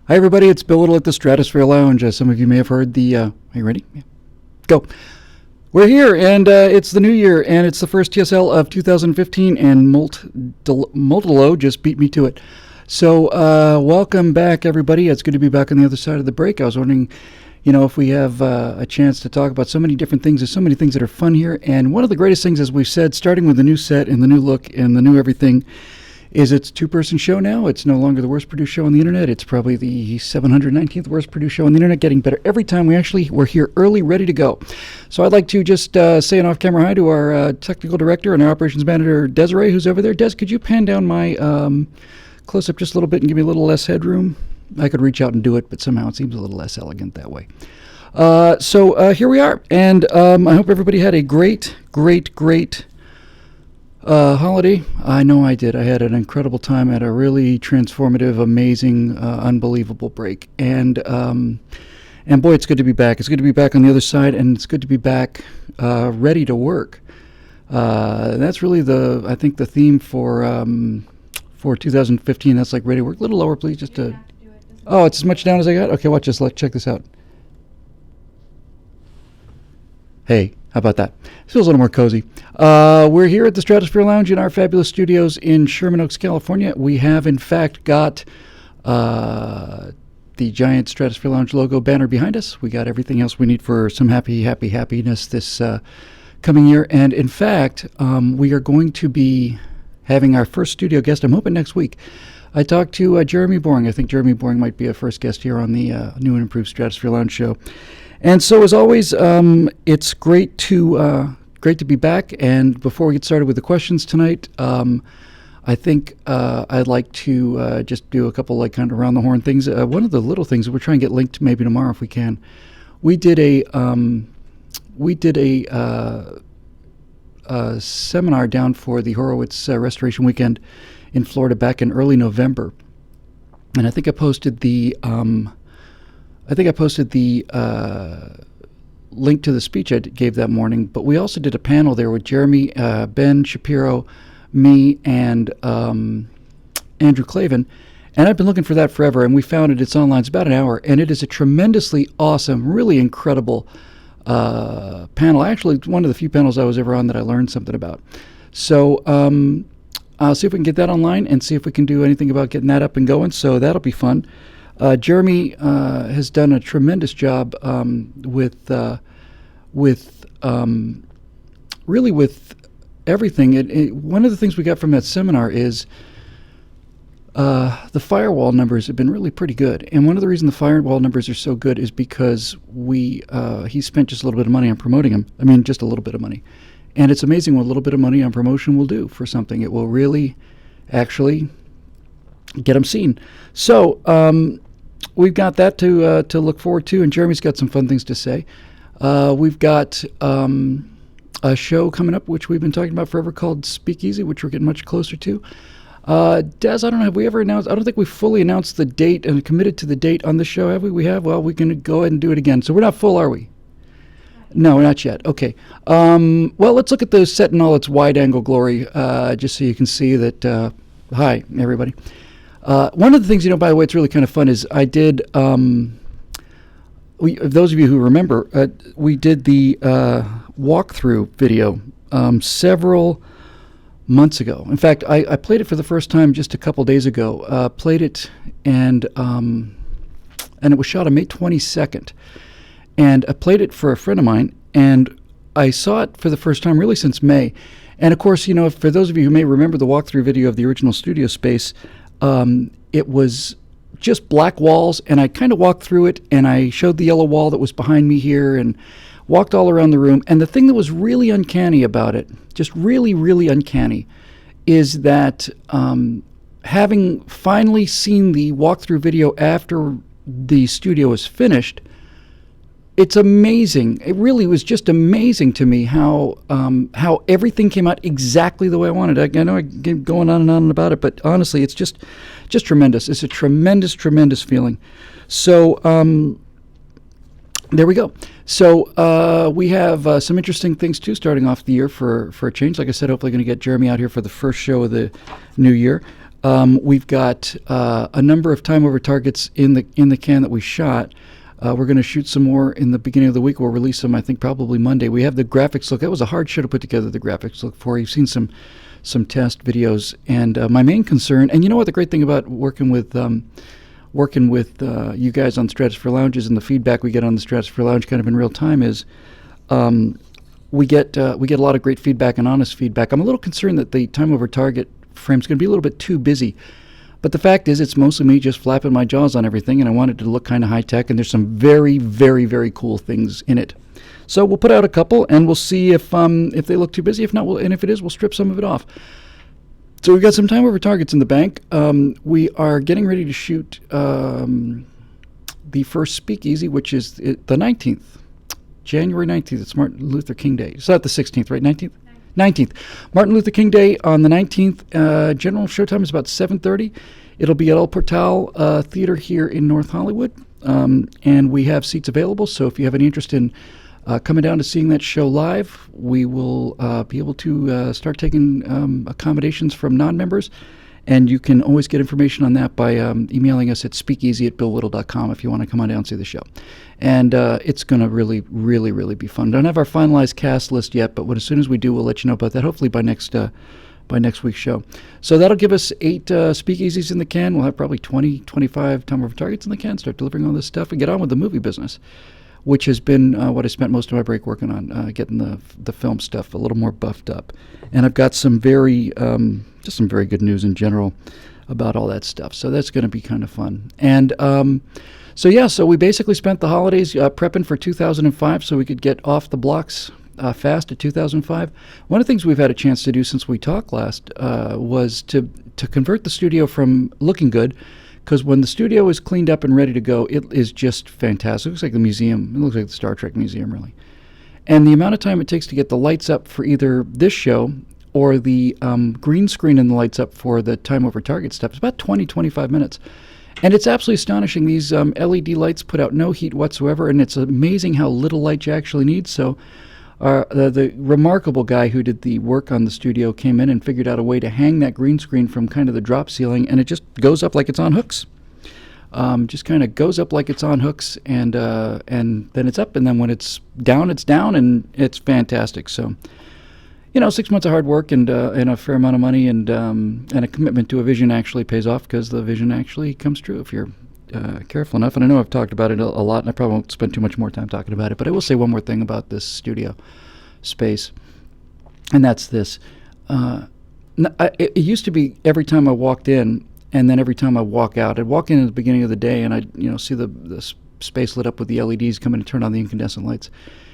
Hi, everybody. It's Bill Little at the Stratosphere Lounge. As some of you may have heard, are you ready? Yeah. Go. We're here, and it's the new year, and it's the first TSL of 2015, and Multilo just beat me to it. So, welcome back, everybody. It's good to be back on the other side of the break. I was wondering, if we have a chance to talk about so many different things. There's so many things that are fun here, and one of the greatest things, as we've said, starting with the new set and the new look and the new everything, is it's a two-person show now. It's no longer the worst produced show on the internet. It's probably the 719th worst produced show on the internet, getting better every time. We're here early, ready to go. So I'd like to just say an off-camera hi to our technical director and our operations manager, Desiree, who's over there. Des, could you pan down my close-up just a little bit and give me a little less headroom? I could reach out and do it, but somehow it seems a little less elegant that way. So here we are, and I hope everybody had a great holiday. I know I did. I had an incredible time. I had a really transformative, amazing, unbelievable break. And boy, it's good to be back. It's good to be back on the other side, and it's good to be back ready to work. That's really I think the theme for 2015. That's like ready to work. A little lower, please. Just to. Oh, it's as much down as I got? Okay, watch this. Check this out. Hey. How about that? It feels a little more cozy. We're here at the Stratosphere Lounge in our fabulous studios in Sherman Oaks, California. We have, in fact, got the giant Stratosphere Lounge logo banner behind us. We got everything else we need for some happiness this coming year. And, in fact, we are going to be having our first studio guest, I'm hoping next week. I talked to Jeremy Boring. I think Jeremy Boring might be a first guest here on the new and improved Stratosphere Lounge show. And so, as always, it's great to be back. And before we get started with the questions tonight, I think I'd like to just do a couple kind of around the horn things. One of the little things that we're trying to get linked to maybe tomorrow if we can. We did a seminar down for the Horowitz Restoration Weekend in Florida back in early November, and I think I posted the. Link to the speech I gave that morning, but we also did a panel there with Jeremy, Ben Shapiro, me, and Andrew Clavin, and I've been looking for that forever, and we found it. It's online. It's about an hour, and it is a tremendously awesome, really incredible panel. Actually, one of the few panels I was ever on that I learned something about. So I'll see if we can get that online and see if we can do anything about getting that up and going, so that'll be fun. Jeremy has done a tremendous job with everything. One of the things we got from that seminar is the firewall numbers have been really pretty good. And one of the reasons the firewall numbers are so good is because he spent just a little bit of money on promoting them. I mean, just a little bit of money. And it's amazing what a little bit of money on promotion will do for something. It will really actually get them seen. So we've got that to look forward to, and Jeremy's got some fun things to say. We've got a show coming up, which we've been talking about forever, called Speakeasy, which we're getting much closer to. Des, I don't know, have we ever announced? I don't think we've fully announced the date and committed to the date on the show, have we? We have? Well, we can go ahead and do it again. So we're not full, are we? No, not yet. Okay. Well, let's look at the set in all its wide-angle glory, just so you can see that. Hi, everybody. One of the things, by the way, it's really kind of fun is I did, those of you who remember, we did the walkthrough video several months ago. In fact, I played it for the first time just a couple days ago. Played it, and it was shot on May 22nd. And I played it for a friend of mine, and I saw it for the first time really since May. And, of course, for those of you who may remember the walkthrough video of the original studio space, it was just black walls, and I kind of walked through it, and I showed the yellow wall that was behind me here and walked all around the room. And the thing that was really uncanny about it, just really, really uncanny, is that having finally seen the walkthrough video after the studio was finished, it's amazing. It really was just amazing to me how everything came out exactly the way I wanted. I know I keep going on and on about it, but honestly, it's just tremendous. It's a tremendous, tremendous feeling. So there we go. So we have some interesting things too starting off the year for a change. Like I said, hopefully going to get Jeremy out here for the first show of the new year. We've got a number of time over targets in the can that we shot. We're going to shoot some more in the beginning of the week. We'll release them, I think, probably Monday. We have the graphics look. That was a hard show to put together, the graphics look for. You've seen some test videos. And my main concern, and you know what the great thing about working with you guys on Stratosphere Lounges and the feedback we get on the Stratosphere Lounge kind of in real time is we get a lot of great feedback and honest feedback. I'm a little concerned that the time over target frame's going to be a little bit too busy. But the fact is, it's mostly me just flapping my jaws on everything, and I want it to look kind of high-tech, and there's some very, very, very cool things in it. So we'll put out a couple, and we'll see if they look too busy. If not, and if it is, we'll strip some of it off. So we've got some time over targets in the bank. We are getting ready to shoot the first Speakeasy, which is the 19th, January 19th. It's Martin Luther King Day. It's not the 16th, right? 19th? 19th. Martin Luther King Day on the 19th. General showtime is about 7:30. It'll be at El Portal Theater here in North Hollywood. And we have seats available, so if you have any interest in coming down to seeing that show live, we will be able to start taking accommodations from non-members. And you can always get information on that by emailing us at speakeasy@billwhittle.com if you want to come on down and see the show. And it's going to really, really, really be fun. Don't have our finalized cast list yet, but as soon as we do, we'll let you know about that, hopefully by next week's show. So that'll give us 8 Speakeasies in the can. We'll have probably 20, 25 time over targets in the can, start delivering all this stuff, and get on with the movie business, which has been what I spent most of my break working on, getting the film stuff a little more buffed up. And I've got some just some very good news in general about all that stuff. So that's going to be kind of fun. And so we basically spent the holidays prepping for 2005 so we could get off the blocks fast at 2005. One of the things we've had a chance to do since we talked last was to convert the studio from looking good, because when the studio is cleaned up and ready to go, it is just fantastic. It looks like the museum. It looks like the Star Trek museum, really. And the amount of time it takes to get the lights up for either this show or the green screen and the lights up for the time over target stuff is about 20, 25 minutes. And it's absolutely astonishing. These LED lights put out no heat whatsoever, and it's amazing how little light you actually need. So the remarkable guy who did the work on the studio came in and figured out a way to hang that green screen from kind of the drop ceiling, and it just goes up like it's on hooks. Just kind of goes up like it's on hooks, and then it's up, and then when it's down, and it's fantastic. So, 6 months of hard work and a fair amount of money and a commitment to a vision actually pays off, because the vision actually comes true if you're careful enough. And I know I've talked about it a lot, and I probably won't spend too much more time talking about it, but I will say one more thing about this studio space, and that's this. It used to be every time I walked in, and then every time I walk out. I'd walk in at the beginning of the day, and I'd see the space lit up with the LEDs, come in and turn on the incandescent lights,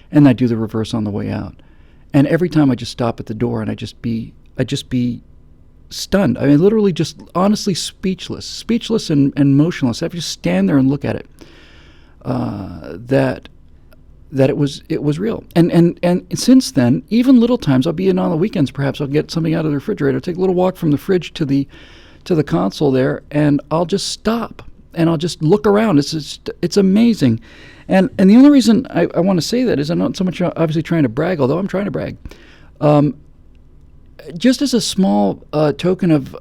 and I'd do the reverse on the way out. And every time I just stop at the door, and I'd just be stunned. I mean, literally just honestly speechless and motionless. I'd just stand there and look at it. That it was real. And since then, even little times, I'll be in on the weekends. Perhaps I'll get something out of the refrigerator, take a little walk from the fridge to the console there, and I'll just stop and I'll just look around. It's amazing. And the only reason I want to say that is I'm not so much obviously trying to brag, although I'm trying to brag. Just as a small token of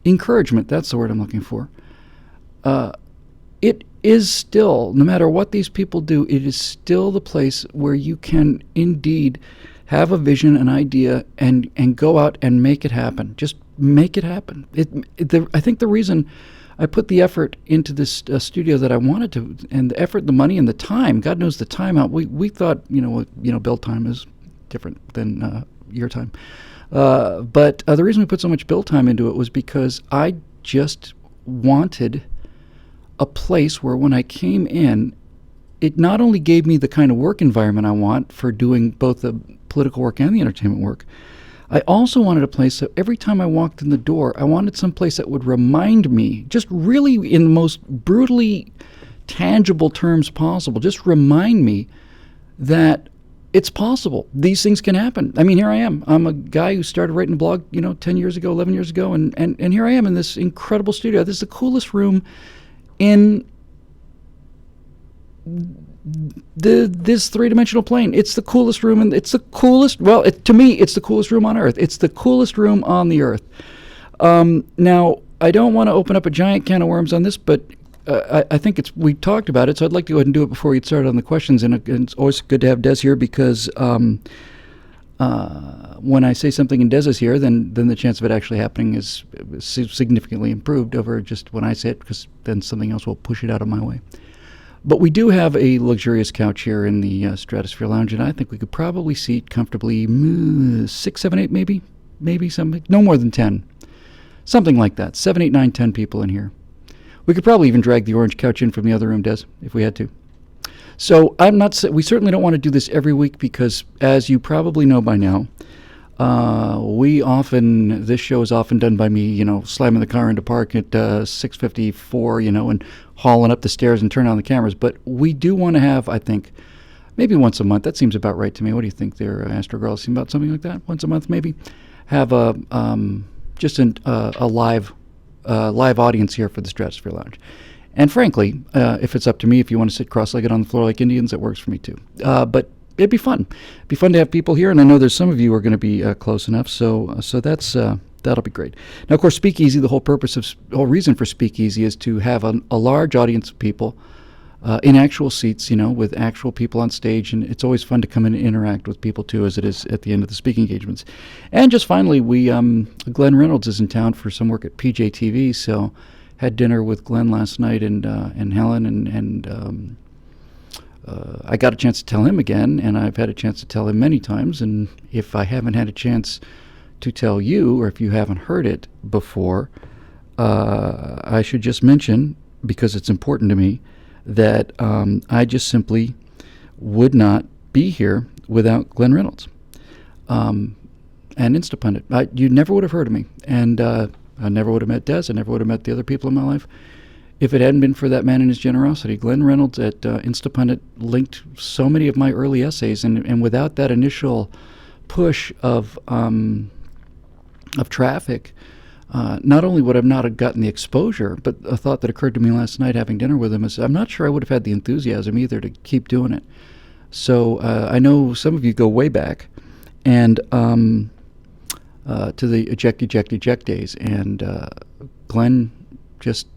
encouragement, that's the word I'm looking for. It is still, no matter what these people do, it is still the place where you can indeed have a vision, an idea, and go out and make it happen. Just make it happen. I think the reason I put the effort into this studio that I wanted to, and the effort, the money, and the time. God knows the time out. We thought, build time is different than your time. But the reason we put so much build time into it was because I just wanted a place where when I came in, it not only gave me the kind of work environment I want for doing both the political work and the entertainment work, I also wanted a place that every time I walked in the door, I wanted some place that would remind me, just really in the most brutally tangible terms possible, just remind me that it's possible. These things can happen. I mean, here I am. I'm a guy who started writing a blog, 10 years ago, 11 years ago, and here I am in this incredible studio. This is the coolest room in this three-dimensional plane. It's the coolest room, and it's the coolest, to me, it's the coolest room on Earth. It's the coolest room on the Earth. Now, I don't want to open up a giant can of worms on this, but I think we talked about it, so I'd like to go ahead and do it before we get started on the questions. And it's always good to have Des here because when I say something and Des is here, then the chance of it actually happening is significantly improved over just when I say it, because then something else will push it out of my way. But we do have a luxurious couch here in the Stratosphere Lounge, and I think we could probably seat comfortably 6, 7, 8, maybe something, no more than 10. Something like that. 7, 8, 9, 10 people in here. We could probably even drag the orange couch in from the other room, Des, if we had to. So we certainly don't want to do this every week because, as you probably know by now, this show is often done by me, slamming the car into park at 6:54, and hauling up the stairs and turning on the cameras. But we do want to have, I think, maybe once a month. That seems about right to me. What do you think there, Astro Girl? Seem about something like that? Once a month, maybe? Have a live audience here for the Stratosphere Lounge. And frankly, if it's up to me, if you want to sit cross-legged on the floor like Indians, that works for me too. But it'd be fun. It'd be fun to have people here, and I know there's some of you who are going to be close enough, so that'll be great. Now, of course, Speakeasy, the whole reason for Speakeasy is to have a large audience of people in actual seats, with actual people on stage, and it's always fun to come in and interact with people too, as it is at the end of the speaking engagements. And just finally, Glenn Reynolds is in town for some work at PJTV, so had dinner with Glenn last night and Helen, and I got a chance to tell him again, and I've had a chance to tell him many times, and if I haven't had a chance to tell you, or if you haven't heard it before, I should just mention, because it's important to me, that I just simply would not be here without Glenn Reynolds and Instapundit. You never would have heard of me, and I never would have met Des. I never would have met the other people in my life if it hadn't been for that man and his generosity. Glenn Reynolds at Instapundit linked so many of my early essays, and without that initial push of traffic, not only would I not have gotten the exposure, but a thought that occurred to me last night having dinner with him is I'm not sure I would have had the enthusiasm either to keep doing it. So I know some of you go way back, and to the eject days, and Glenn just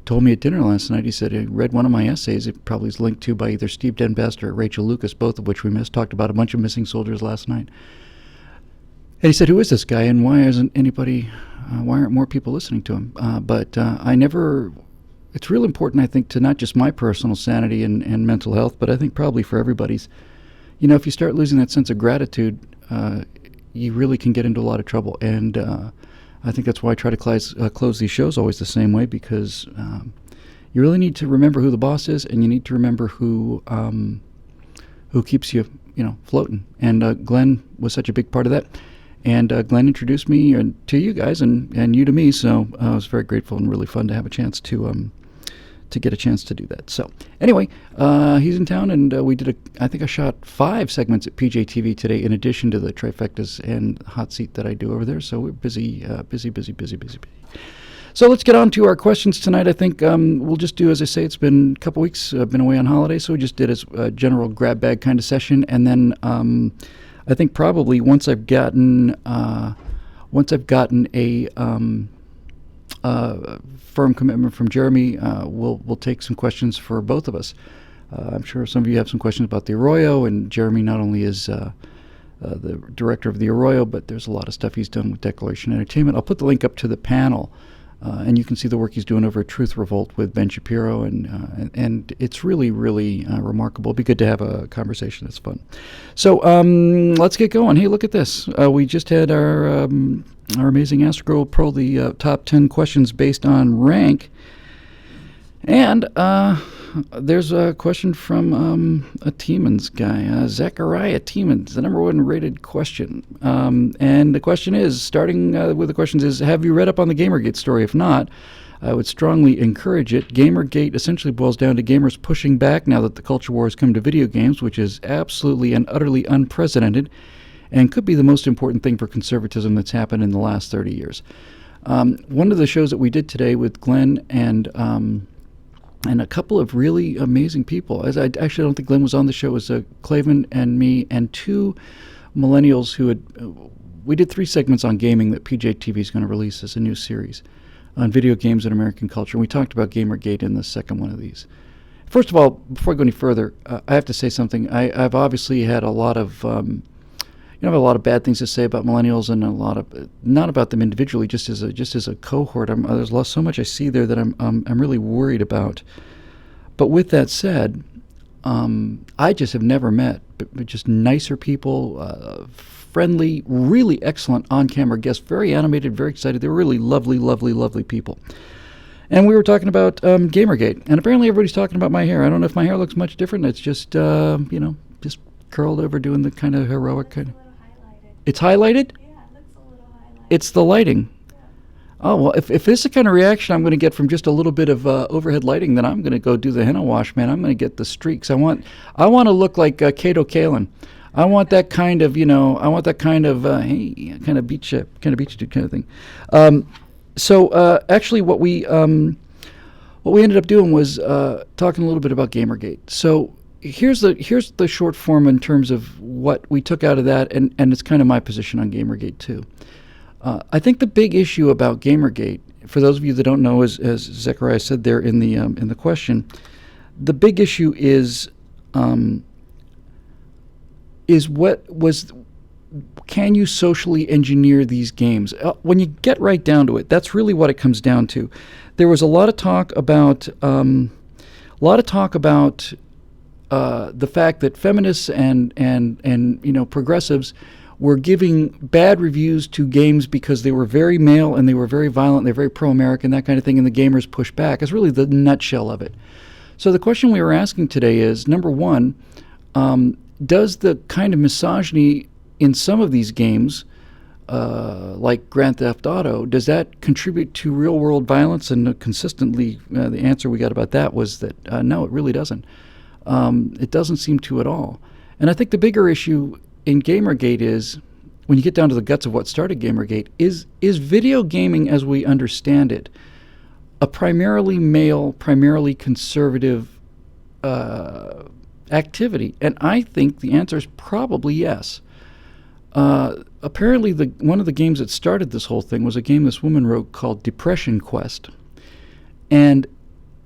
told me at dinner last night, he said he read one of my essays. It probably is linked to by either Steve Denbest or Rachel Lucas, both of which we missed. Talked about a bunch of missing soldiers last night. And he said, who is this guy, and why aren't more people listening to him? But it's real important, I think, to not just my personal sanity and mental health, but I think probably for everybody's. If you start losing that sense of gratitude, you really can get into a lot of trouble. And I think that's why I try to close these shows always the same way, because you really need to remember who the boss is, and you need to remember who keeps you, floating. And Glenn was such a big part of that. And Glenn introduced me to you guys and you to me, so I was very grateful and really fun to have a chance to get a chance to do that. So anyway, he's in town, and I think I shot 5 segments at PJTV today in addition to the trifectas and hot seat that I do over there. So we're busy. So let's get on to our questions tonight. I think we'll just do, as I say, it's been a couple weeks. I've been away on holiday, so we just did a general grab bag kind of session, and then I think probably once I've gotten a firm commitment from Jeremy, we'll take some questions for both of us. I'm sure some of you have some questions about the Arroyo, and Jeremy not only is the director of the Arroyo, but there's a lot of stuff he's done with Declaration Entertainment. I'll put the link up to the panel, and you can see the work he's doing over at Truth Revolt with Ben Shapiro, and it's really, really remarkable. It'd be good to have a conversation that's fun. So let's get going. Hey, look at this. We just had our amazing Astro Pro, the top 10 questions based on rank, and there's a question from a Tiemans guy, Zachariah Tiemans, the number 1 rated question. And the question is, starting with the questions is, have you read up on the Gamergate story? If not, I would strongly encourage it. Gamergate essentially boils down to gamers pushing back now that the culture war has come to video games, which is absolutely and utterly unprecedented and could be the most important thing for conservatism that's happened in the last 30 years. One of the shows that we did today with Glenn and a couple of really amazing people. I actually don't think Glenn was on the show. It was Clavin and me and 2 millennials who had. We did 3 segments on gaming that PJTV is going to release as a new series on video games and American culture. And we talked about Gamergate in the second one of these. First of all, before I go any further, I have to say something. I've obviously had a lot of, I have a lot of bad things to say about millennials, and a lot of not about them individually, just as a cohort. There's so much I see there that I'm really worried about. But with that said, I just have never met but just nicer people, friendly, really excellent on-camera guests, very animated, very excited. They were really lovely, lovely, lovely people. And we were talking about Gamergate, and apparently everybody's talking about my hair. I don't know if my hair looks much different. It's just, just curled over, doing the kind of heroic kind of. It's highlighted? Yeah, it looks a little highlighted. It's the lighting. Yeah. Oh, well, if this is the kind of reaction I'm going to get from just a little bit of overhead lighting, then I'm going to go do the henna wash, man. I'm going to get the streaks. I want to look like Kato Kalin. I want that kind of, hey, kind of beach dude kind of thing. So actually, what we ended up doing was talking a little bit about Gamergate. So here's the short form in terms of what we took out of that, and it's kind of my position on Gamergate too. I think the big issue about Gamergate, for those of you that don't know, as Zechariah said there in the question, the big issue is what was. Can you socially engineer these games? When you get right down to it, that's really what it comes down to. There was a lot of talk about the fact that feminists and progressives were giving bad reviews to games because they were very male and they were very violent, and they're very pro-American, that kind of thing, and the gamers pushed back. It's really the nutshell of it. So the question we were asking today is, number one, does the kind of misogyny in some of these games, like Grand Theft Auto, does that contribute to real-world violence? And consistently, the answer we got about that was that no, it really doesn't. It doesn't seem to at all. And I think the bigger issue in Gamergate is, when you get down to the guts of what started Gamergate, is video gaming as we understand it a primarily male, primarily conservative activity? And I think the answer is probably yes. Apparently, one of the games that started this whole thing was a game this woman wrote called Depression Quest, and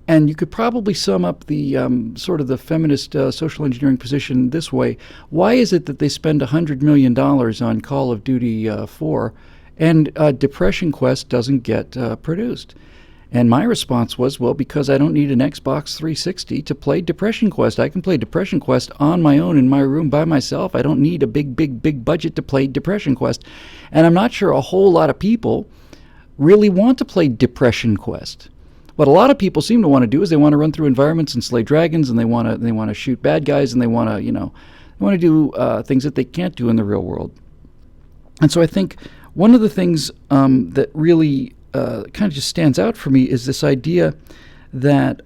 you could probably sum up the sort of the feminist social engineering position this way: why is it that they spend $100 million on Call of Duty 4, and Depression Quest doesn't get produced? And my response was, well, because I don't need an Xbox 360 to play Depression Quest. I can play Depression Quest on my own in my room by myself. I don't need a big budget to play Depression Quest. And I'm not sure a whole lot of people really want to play Depression Quest. What a lot of people seem to want to do is they want to run through environments and slay dragons, and they want to shoot bad guys, and they want to do things that they can't do in the real world. And so I think one of the things that really kind of just stands out for me is this idea that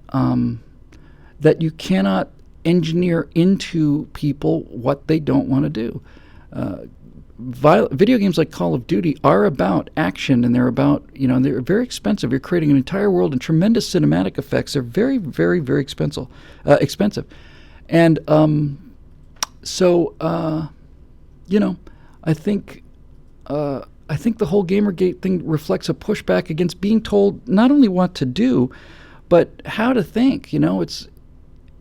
that you cannot engineer into people what they don't want to do. Video games like Call of Duty are about action, and they're about, they're very expensive. You're creating an entire world and tremendous cinematic effects. They're very, very, very expensive. And I think the whole Gamergate thing reflects a pushback against being told not only what to do, but how to think. It's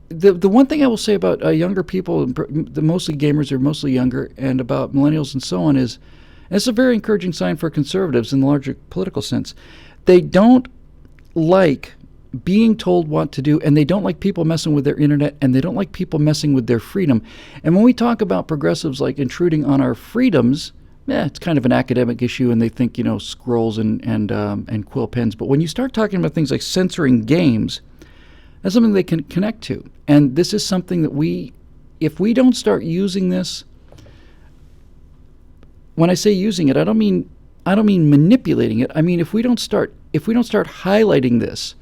the one thing I will say about younger people, mostly gamers are mostly younger, and about millennials and so on is, and it's a very encouraging sign for conservatives in the larger political sense. They don't like being told what to do, and they don't like people messing with their internet, and they don't like people messing with their freedom. And when we talk about progressives like intruding on our freedoms, it's kind of an academic issue, and they think, scrolls and quill pens. But when you start talking about things like censoring games, that's something they can connect to. And this is something that if we don't start using this, when I say using it, I don't mean manipulating it. I mean, if we don't start highlighting this,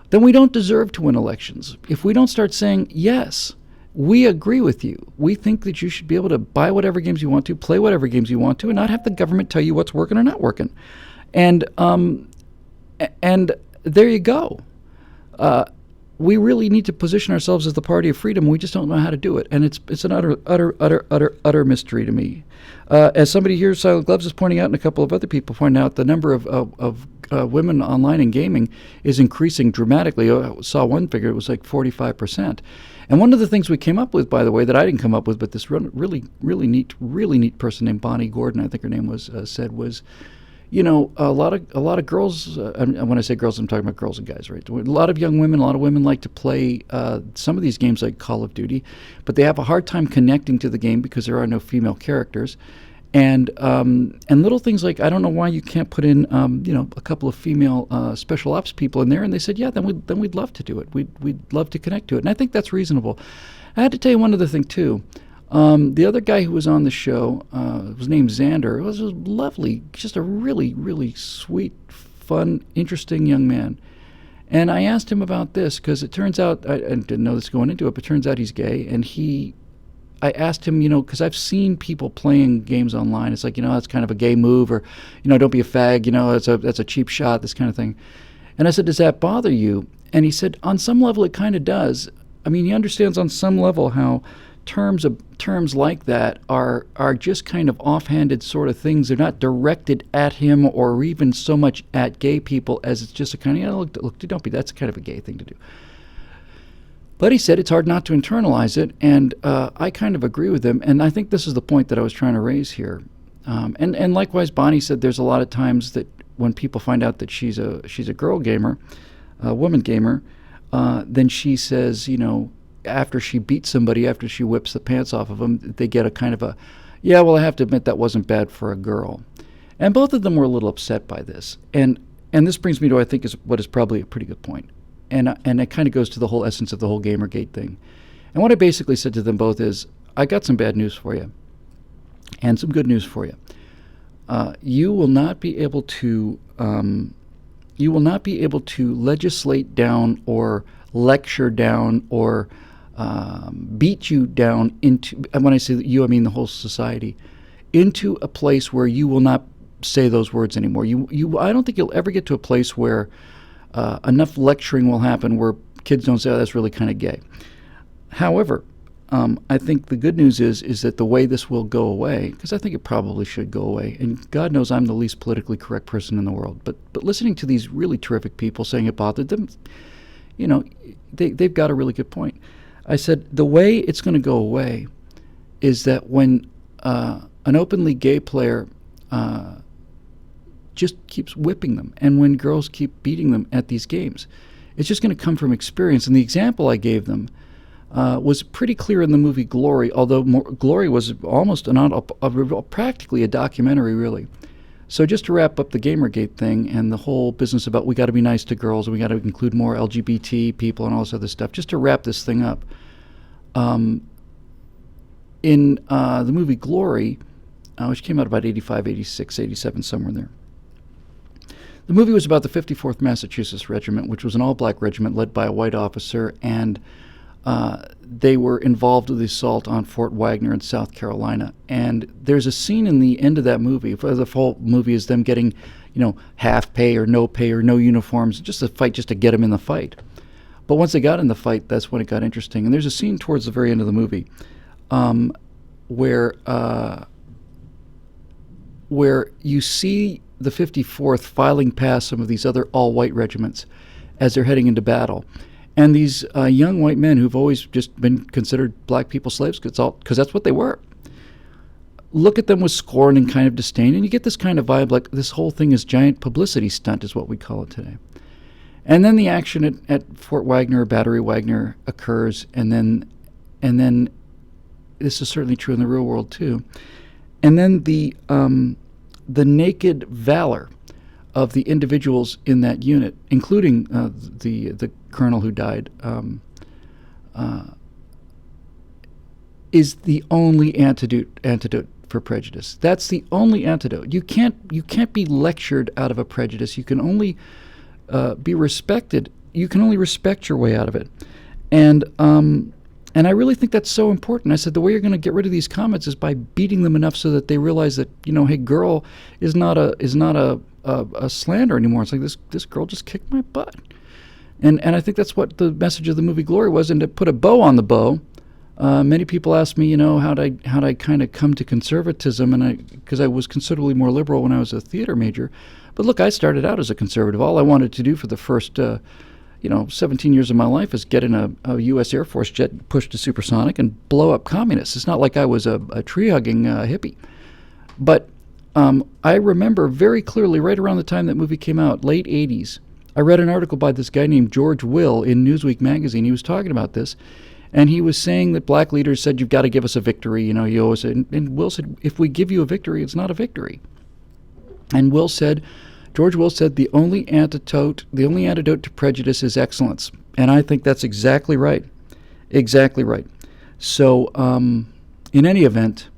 then we don't deserve to win elections. If we don't start saying, yes, we agree with you. We think that you should be able to buy whatever games you want to, play whatever games you want to, and not have the government tell you what's working or not working. And there you go. we really need to position ourselves as the party of freedom. We just don't know how to do it, and it's an utter mystery to me. As somebody here, Silent Gloves, is pointing out, and a couple of other people point out, the number of women online in gaming is increasing dramatically. I saw one figure; it was like 45%. And one of the things we came up with, by the way, that I didn't come up with, but this really neat person named Bonnie Gordon, I think her name was, said was, a lot of girls. And when I say girls, I'm talking about girls and guys, right? A lot of young women, a lot of women like to play some of these games like Call of Duty, but they have a hard time connecting to the game because there are no female characters, and little things like, I don't know why you can't put in a couple of female special ops people in there, and they said, yeah, then we'd love to do it. We'd love to connect to it, and I think that's reasonable. I had to tell you one other thing too. The other guy who was on the show was named Xander. It was lovely, just a really sweet, fun, interesting young man. And I asked him about this because it turns out, I didn't know this going into it, but it turns out he's gay. And I asked him, because I've seen people playing games online. It's like, that's kind of a gay move, or, don't be a fag, that's a cheap shot, this kind of thing. And I said, does that bother you? And he said, on some level, it kind of does. I mean, he understands on some level how terms like that are just kind of offhanded sort of things. They're not directed at him or even so much at gay people as it's just a kind of, look, don't be, that's kind of a gay thing to do. But he said it's hard not to internalize it, and I kind of agree with him, and I think this is the point that I was trying to raise here. And likewise, Bonnie said there's a lot of times that when people find out that she's a girl gamer, a woman gamer, then she says, after she beats somebody, after she whips the pants off of them, they get a kind of a, yeah, well, I have to admit that wasn't bad for a girl. And both of them were a little upset by this. And this brings me to, I think, is what is probably a pretty good point. And it kind of goes to the whole essence of the whole Gamergate thing. And what I basically said to them both is, I got some bad news for you and some good news for you. You will not be able to legislate down or lecture down or beat you down into, and when I say you, I mean the whole society, into a place where you will not say those words anymore. I don't think you'll ever get to a place where enough lecturing will happen where kids don't say, oh, that's really kind of gay. However, I think the good news is that the way this will go away, because I think it probably should go away, and God knows I'm the least politically correct person in the world, but listening to these really terrific people saying it bothered them, they've got a really good point. I said the way it's going to go away is that when an openly gay player just keeps whipping them, and when girls keep beating them at these games, it's just going to come from experience. And the example I gave them was pretty clear in the movie Glory, although Glory was almost practically a documentary, really. So just to wrap up the Gamergate thing and the whole business about we got to be nice to girls and we got to include more LGBT people and all this other stuff, just to wrap this thing up, in the movie Glory, which came out about 85, 86, 87, somewhere in there, the movie was about the 54th Massachusetts Regiment, which was an all-black regiment led by a white officer, and they were involved with the assault on Fort Wagner in South Carolina. And there's a scene in the end of that movie. The whole movie is them getting, half pay or no uniforms, just a fight, just to get them in the fight. But once they got in the fight, that's when it got interesting. And there's a scene towards the very end of the movie where you see the 54th filing past some of these other all-white regiments as they're heading into battle. And these young white men who've always just been considered black people slaves, because that's what they were, look at them with scorn and kind of disdain, and you get this kind of vibe like this whole thing is giant publicity stunt, is what we call it today. And then the action at Fort Wagner, Battery Wagner, occurs, and then this is certainly true in the real world too. And then the naked valor of the individuals in that unit, including the colonel who died, is the only antidote for prejudice. That's the only antidote. You can't be lectured out of a prejudice. You can only be respected. You can only respect your way out of it. And I really think that's so important. I said the way you're going to get rid of these comments is by beating them enough so that they realize that, hey, girl is not a slander anymore. It's like this girl just kicked my butt. And I think that's what the message of the movie Glory was. And to put a bow on the bow, many people ask me, how'd I kind of come to conservatism, and because I was considerably more liberal when I was a theater major. But look, I started out as a conservative. All I wanted to do for the first 17 years of my life is get in a U.S. Air Force jet, push to supersonic, and blow up communists. It's not like I was a tree-hugging hippie. But I remember very clearly, right around the time that movie came out, late 80s, I read an article by this guy named George Will in Newsweek magazine. He was talking about this, and he was saying that black leaders said, you've got to give us a victory. You always said, and Will said, if we give you a victory, it's not a victory. And George Will said, the only antidote to prejudice is excellence. And I think that's exactly right. Exactly right. So in any event,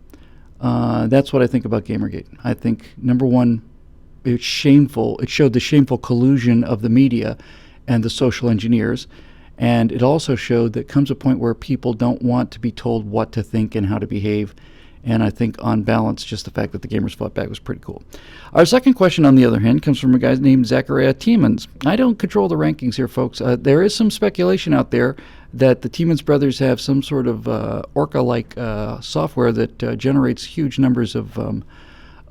that's what I think about Gamergate. I think, number one, it's shameful. It showed the shameful collusion of the media and the social engineers. And it also showed that comes a point where people don't want to be told what to think and how to behave. And I think, on balance, just the fact that the gamers fought back was pretty cool. Our second question, on the other hand, comes from a guy named Zachariah Tiemans. I don't control the rankings here, folks. There is some speculation out there that the Tiemans brothers have some sort of Orca-like software that generates huge numbers of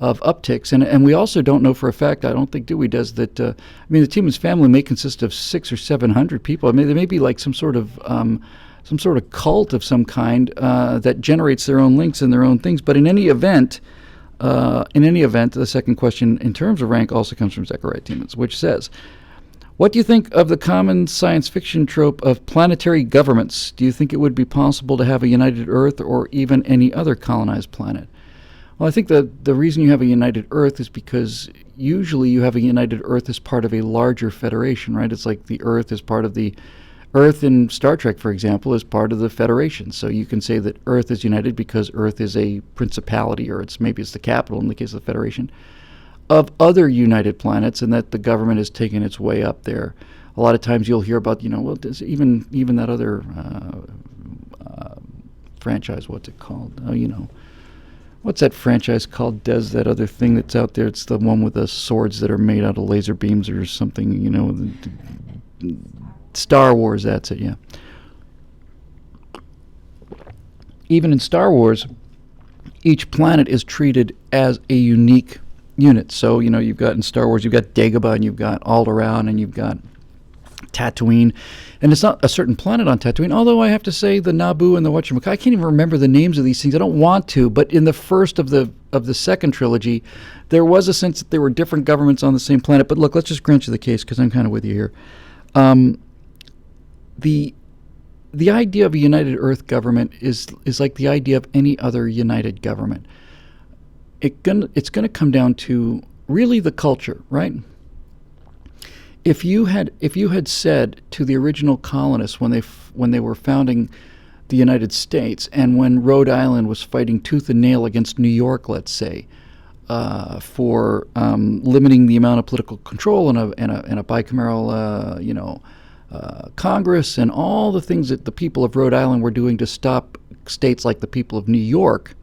upticks. And we also don't know for a fact, I don't think Dewey does, that, the Tiemans family may consist of 600 or 700 people. There may be like some sort of cult of some kind that generates their own links and their own things. But in any event, the second question in terms of rank also comes from Zachariah Tiemans, which says, what do you think of the common science fiction trope of planetary governments? Do you think it would be possible to have a united Earth or even any other colonized planet? Well, I think the reason you have a united Earth is because usually you have a united Earth as part of a larger federation, right? It's like the Earth is part of the Earth in Star Trek, for example, is part of the Federation. So you can say that Earth is united because Earth is a principality, or maybe it's the capital in the case of the Federation, of other united planets, and that the government is taking its way up there. A lot of times you'll hear about, even that other franchise, what's it called? What's that franchise called, Des, that other thing that's out there? It's the one with the swords that are made out of laser beams or something, Star Wars, that's it, yeah. Even in Star Wars, each planet is treated as a unique unit. So, you've got in Star Wars, you've got Dagobah, and you've got Alderaan, and you've got Tatooine. And it's not a certain planet on Tatooine, although I have to say the Naboo and the whatchamacallit, I can't even remember the names of these things. I don't want to, but in the first of the second trilogy, there was a sense that there were different governments on the same planet. But look, let's just grant you the case, because I'm kind of with you here. The idea of a united Earth government is like the idea of any other united government. It's going to come down to really the culture, right? If you had said to the original colonists when they were founding the United States, and when Rhode Island was fighting tooth and nail against New York, let's say, for limiting the amount of political control in a bicameral, Congress, and all the things that the people of Rhode Island were doing to stop states like the people of New York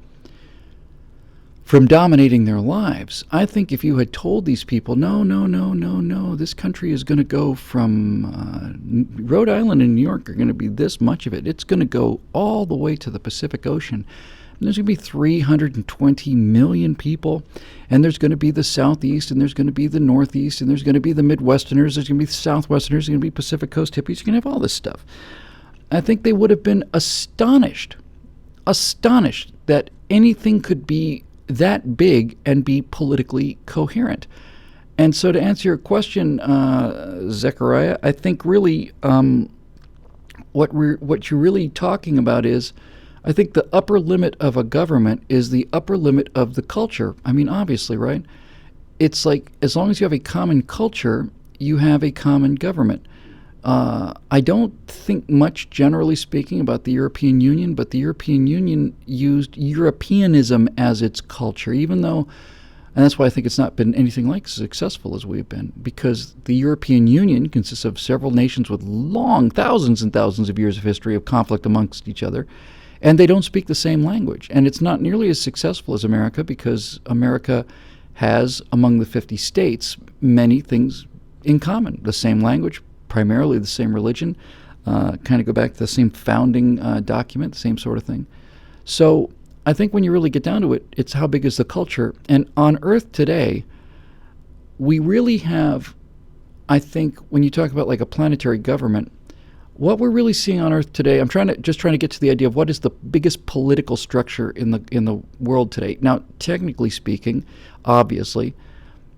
from dominating their lives. I think if you had told these people, no, this country is going to go from Rhode Island and New York are going to be this much of it. It's going to go all the way to the Pacific Ocean. And there's going to be 320 million people, and there's going to be the Southeast, and there's going to be the Northeast, and there's going to be the Midwesterners, there's going to be the Southwesterners, there's going to be Pacific Coast hippies, you're going to have all this stuff. I think they would have been astonished that anything could be that big and be politically coherent. And so to answer your question, Zechariah, I think really what you're really talking about is, I think the upper limit of a government is the upper limit of the culture. Obviously, right? It's like, as long as you have a common culture, you have a common government. I don't think much, generally speaking, about the European Union, but the European Union used Europeanism as its culture, even though, and that's why I think it's not been anything like as successful as we've been, because the European Union consists of several nations with long, thousands and thousands of years of history of conflict amongst each other, and they don't speak the same language. And it's not nearly as successful as America, because America has, among the 50 states, many things in common. The same language, primarily the same religion, kind of go back to the same founding document, the same sort of thing. So I think when you really get down to it, it's how big is the culture. And on Earth today, we really have, I think, when you talk about like a planetary government, what we're really seeing on Earth today, I'm trying to get to the idea of what is the biggest political structure in the world today. Now, technically speaking, obviously,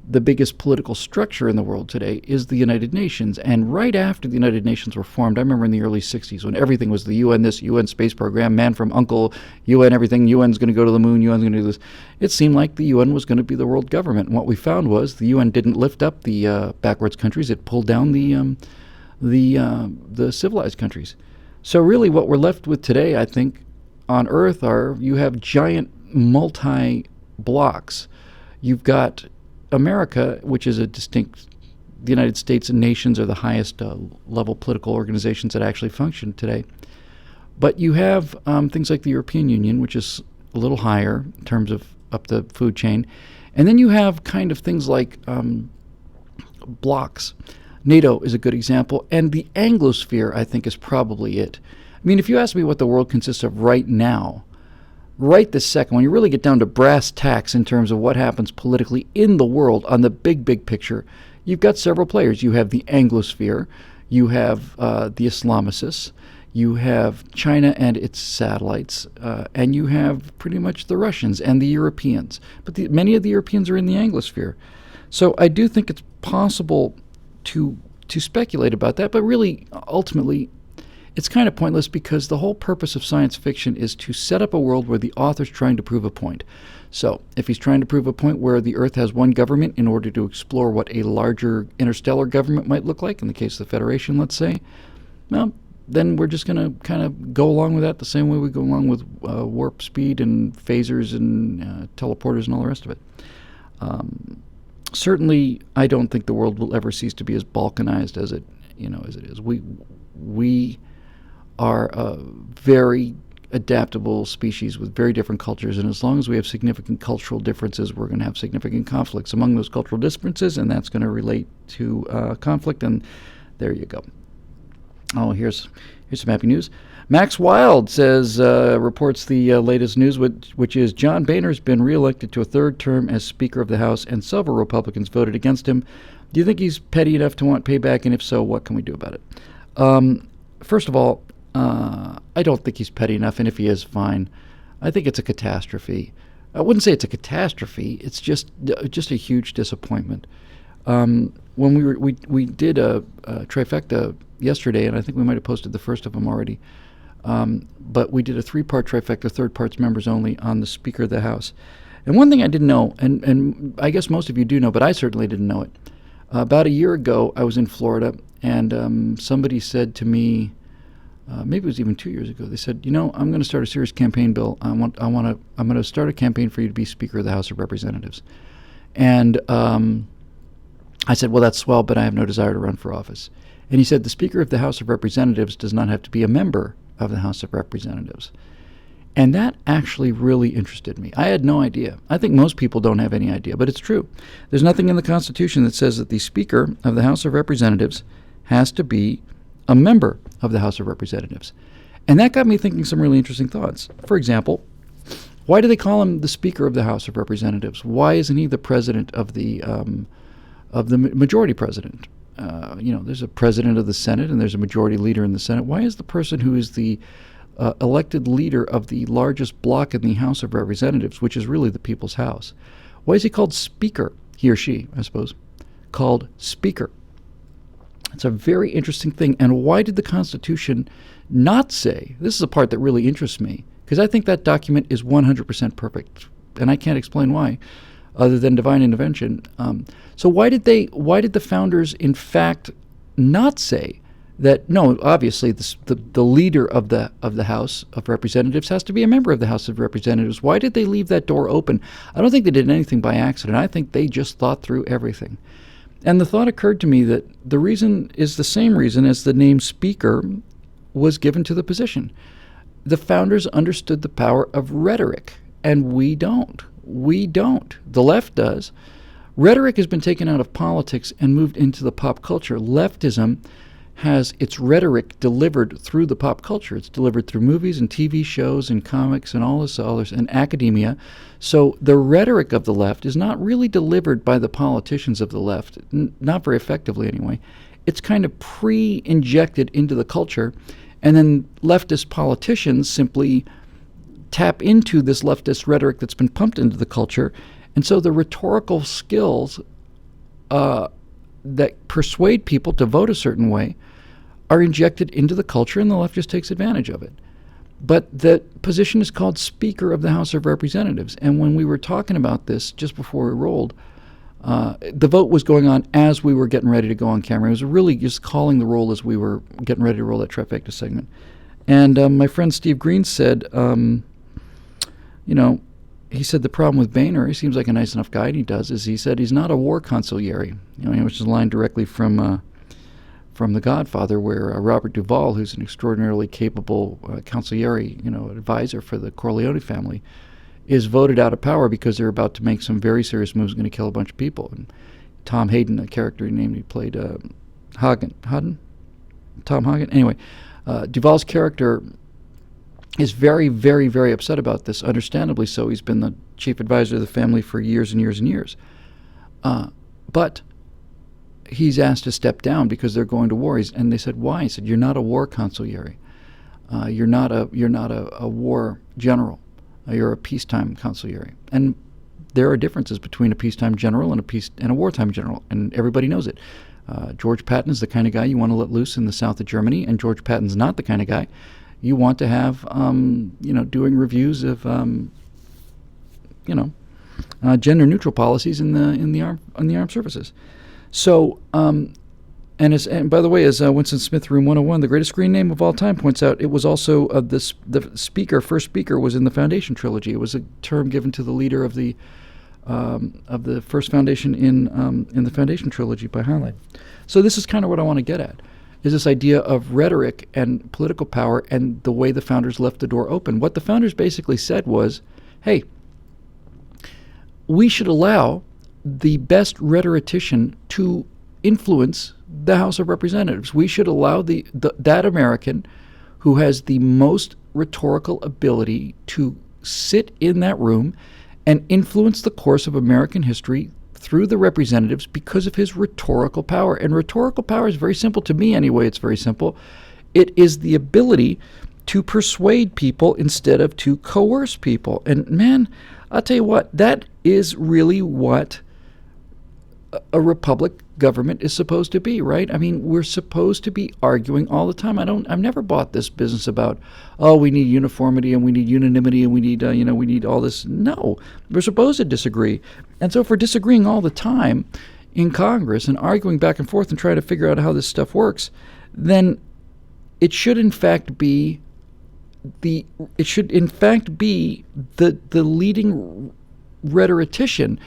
the biggest political structure in the world today is the United Nations. And right after the United Nations were formed, I remember in the early 60s when everything was the UN, this UN space program, man from uncle, UN everything, UN's going to go to the moon, UN's going to do this. It seemed like the UN was going to be the world government. And what we found was the UN didn't lift up the backwards countries, it pulled down the civilized countries. So really what we're left with today, I think, on Earth you have giant multi-blocks. You've got America, which is the United States and nations are the highest level political organizations that actually function today. But you have things like the European Union, which is a little higher in terms of up the food chain. And then you have kind of things like blocks. NATO is a good example. And the Anglosphere, I think, is probably it. I mean, if you ask me what the world consists of right now, right this second, when you really get down to brass tacks in terms of what happens politically in the world on the big picture, you've got several players. You have the Anglosphere, you have the Islamicists, you have China and its satellites, and you have pretty much the Russians and the Europeans. But many of the Europeans are in the Anglosphere. So I do think it's possible to speculate about that, but really, ultimately, it's kind of pointless because the whole purpose of science fiction is to set up a world where the author's trying to prove a point. So if he's trying to prove a point where the Earth has one government in order to explore what a larger interstellar government might look like, in the case of the Federation, let's say, well, then we're just going to kind of go along with that the same way we go along with warp speed and phasers and teleporters and all the rest of it. Certainly, I don't think the world will ever cease to be as balkanized as it is. We are a very adaptable species with very different cultures, and as long as we have significant cultural differences, we're going to have significant conflicts among those cultural differences, and that's going to relate to conflict, and there you go. Oh, here's some happy news. Max Wild says, reports the latest news, which is John Boehner's been reelected to a third term as Speaker of the House, and several Republicans voted against him. Do you think he's petty enough to want payback, and if so, what can we do about it? First of all, I don't think he's petty enough, and if he is, fine. I think it's a catastrophe. I wouldn't say it's a catastrophe. It's just a huge disappointment. When we did a trifecta yesterday, and I think we might have posted the first of them already, but we did a 3-part trifecta, third part's members only, on the Speaker of the House. And one thing I didn't know, and I guess most of you do know, but I certainly didn't know it. About a year ago, I was in Florida, and somebody said to me, maybe it was even 2 years ago, they said, I'm going to start a serious campaign, Bill. I'm going to start a campaign for you to be Speaker of the House of Representatives. And I said, well, that's swell, but I have no desire to run for office. And he said, the Speaker of the House of Representatives does not have to be a member of the House of Representatives. And that actually really interested me. I had no idea. I think most people don't have any idea, but it's true. There's nothing in the Constitution that says that the Speaker of the House of Representatives has to be a member of the House of Representatives. And that got me thinking some really interesting thoughts. For example, why do they call him the Speaker of the House of Representatives? Why isn't he the president of the majority president? There's a president of the Senate and there's a majority leader in the Senate. Why is the person who is the elected leader of the largest block in the House of Representatives, which is really the people's house, why is he called Speaker? He or she, I suppose, called Speaker. It's a very interesting thing. And why did the Constitution not say, this is a part that really interests me, because I think that document is 100% perfect, and I can't explain why, other than divine intervention. So why did the founders, in fact, not say that, no, obviously the leader of the House of Representatives has to be a member of the House of Representatives? Why did they leave that door open? I don't think they did anything by accident. I think they just thought through everything. And the thought occurred to me that the reason is the same reason as the name Speaker was given to the position. The founders understood the power of rhetoric, and we don't. We don't. The left does. Rhetoric has been taken out of politics and moved into the pop culture. Leftism has its rhetoric delivered through the pop culture. It's delivered through movies and TV shows and comics and all this others and academia. So the rhetoric of the left is not really delivered by the politicians of the left, not very effectively anyway. It's kind of pre-injected into the culture, and then leftist politicians simply tap into this leftist rhetoric that's been pumped into the culture. And so the rhetorical skills that persuade people to vote a certain way are injected into the culture, and the left just takes advantage of it. But the position is called Speaker of the House of Representatives. And when we were talking about this just before we rolled, the vote was going on as we were getting ready to go on camera. It was really just calling the roll as we were getting ready to roll that trifecta segment. And my friend Steve Green said, he said the problem with Boehner, he seems like a nice enough guy, and he does, is he said he's not a war consigliere, which is a line directly from The Godfather, where Robert Duvall, who's an extraordinarily capable consigliere, advisor for the Corleone family, is voted out of power because they're about to make some very serious moves, going to kill a bunch of people. And Tom Hayden, a character he played Tom Hagen. Anyway, Duvall's character is very, very, very upset about this, understandably so. He's been the chief advisor of the family for years and years and years. But he's asked to step down because they're going to war. And they said, why? He said, you're not a war consigliere. You're not a war general. You're a peacetime consigliere. And there are differences between a peacetime general and a wartime general, and everybody knows it. George Patton is the kind of guy you want to let loose in the south of Germany, and George Patton's not the kind of guy you want to have, doing reviews of, gender-neutral policies in the armed services. So, and by the way, as Winston Smith, Room 101, the greatest screen name of all time, points out, it was also the first speaker was in the Foundation trilogy. It was a term given to the leader of the first Foundation in the Foundation trilogy by Highlight. So this is kind of what I want to get at, is this idea of rhetoric and political power and the way the founders left the door open. What the founders basically said was, hey, we should allow the best rhetorician to influence the House of Representatives. We should allow that American who has the most rhetorical ability to sit in that room and influence the course of American history through the representatives because of his rhetorical power. And rhetorical power is very simple. To me, anyway, it's very simple. It is the ability to persuade people instead of to coerce people. And man, I'll tell you what, that is really what a republic government is supposed to be, right? I mean, we're supposed to be arguing all the time. I've never bought this business about, we need uniformity and we need unanimity and we need, we need all this. No, we're supposed to disagree. And so if we're disagreeing all the time in Congress and arguing back and forth and trying to figure out how this stuff works, then it should in fact be the leading rhetorician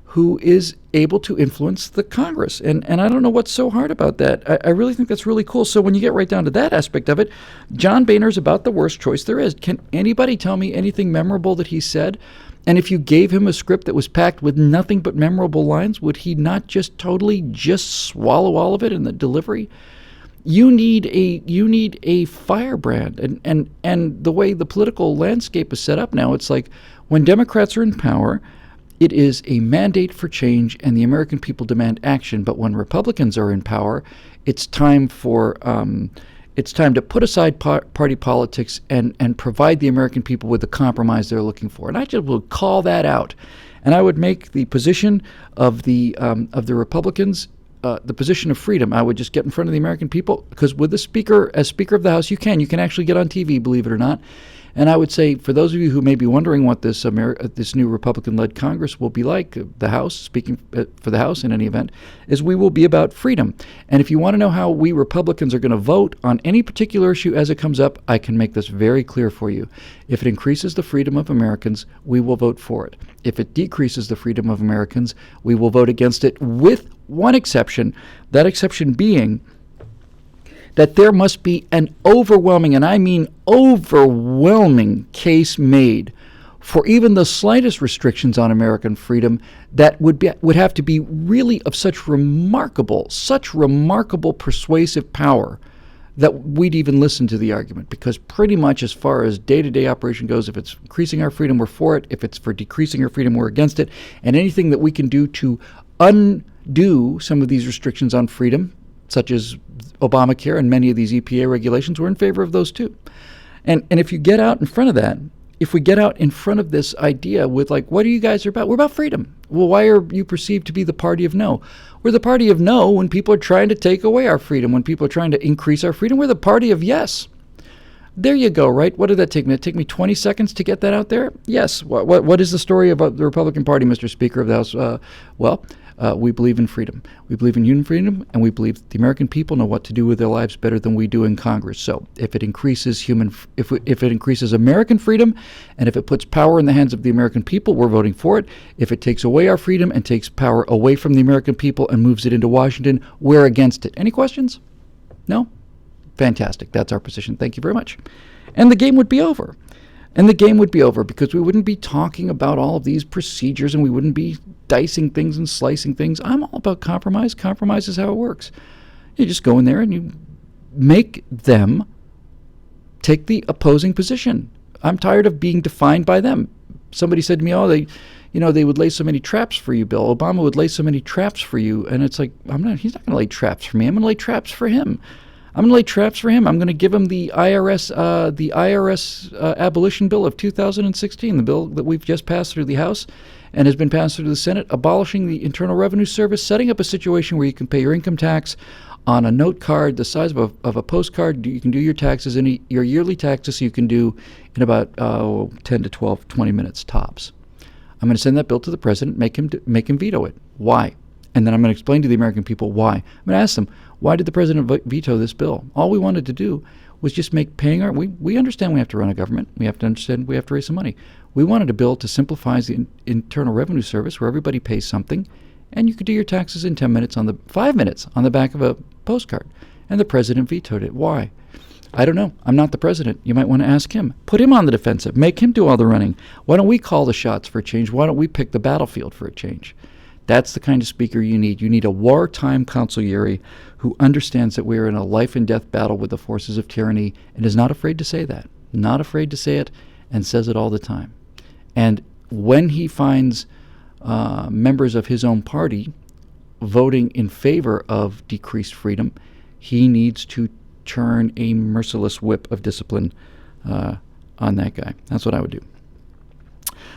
who is able to influence the Congress. And I don't know what's so hard about that. I really think that's really cool. So when you get right down to that aspect of it, John Boehner is about the worst choice there is. Can anybody tell me anything memorable that he said? And if you gave him a script that was packed with nothing but memorable lines, would he not just totally just swallow all of it in the delivery? You need a firebrand. And the way the political landscape is set up now, it's like when Democrats are in power, it is a mandate for change, and the American people demand action. But when Republicans are in power, it's time to put aside party politics and provide the American people with the compromise they're looking for. And I just would call that out, and I would make the position of the Republicans the position of freedom. I would just get in front of the American people, because with the Speaker, as Speaker of the House, you can actually get on TV, believe it or not. And I would say, for those of you who may be wondering what this new Republican-led Congress will be like, the House, speaking for the House in any event, is we will be about freedom. And if you want to know how we Republicans are going to vote on any particular issue as it comes up, I can make this very clear for you. If it increases the freedom of Americans, we will vote for it. If it decreases the freedom of Americans, we will vote against it, with one exception, that exception being that there must be an overwhelming, and I mean overwhelming, case made for even the slightest restrictions on American freedom that would have to be really of such remarkable persuasive power that we'd even listen to the argument. Because pretty much as far as day-to-day operation goes, if it's increasing our freedom, we're for it. If it's for decreasing our freedom, we're against it. And anything that we can do to undo some of these restrictions on freedom, such as Obamacare and many of these EPA regulations, we're in favor of those too. And if you get out in front of that, if we get out in front of this idea with, like, what are you guys about? We're about freedom. Well, why are you perceived to be the party of no? We're the party of no when people are trying to take away our freedom, when people are trying to increase our freedom. We're the party of yes. There you go, right? What did that take me? Did it take me 20 seconds to get that out there? Yes. What is the story about the Republican Party, Mr. Speaker of the House? We believe in freedom. We believe in human freedom, and we believe the American people know what to do with their lives better than we do in Congress. So if it increases if it increases American freedom, and if it puts power in the hands of the American people, we're voting for it. If it takes away our freedom and takes power away from the American people and moves it into Washington, we're against it. Any questions? No? Fantastic. That's our position. Thank you very much. And the game would be over. And the game would be over because we wouldn't be talking about all of these procedures and we wouldn't be dicing things and slicing things. I'm all about compromise. Compromise is how it works. You just go in there and you make them take the opposing position. I'm tired of being defined by them. Somebody said to me, they would lay so many traps for you, Bill. Obama would lay so many traps for you. And it's like, he's not going to lay traps for me. I'm going to lay traps for him. I'm going to lay traps for him. I'm going to give him the IRS abolition bill of 2016, the bill that we've just passed through the House and has been passed through the Senate, abolishing the Internal Revenue Service, setting up a situation where you can pay your income tax on a note card the size of a postcard. You can do your taxes, your yearly taxes, you can do in about 10 to 12, 20 minutes tops. I'm going to send that bill to the president, make him veto it. Why? And then I'm going to explain to the American people why. I'm going to ask them, why did the president veto this bill? All we wanted to do was just make paying our... We understand we have to run a government. We have to understand we have to raise some money. We wanted a bill to simplify the Internal Revenue Service where everybody pays something, and you could do your taxes in 5 minutes on the back of a postcard. And the president vetoed it. Why? I don't know. I'm not the president. You might want to ask him. Put him on the defensive. Make him do all the running. Why don't we call the shots for a change? Why don't we pick the battlefield for a change? That's the kind of speaker you need. You need a wartime consigliere who understands that we are in a life and death battle with the forces of tyranny and is not afraid to say that, not afraid to say it, and says it all the time. And when he finds members of his own party voting in favor of decreased freedom, he needs to turn a merciless whip of discipline on that guy. That's what I would do.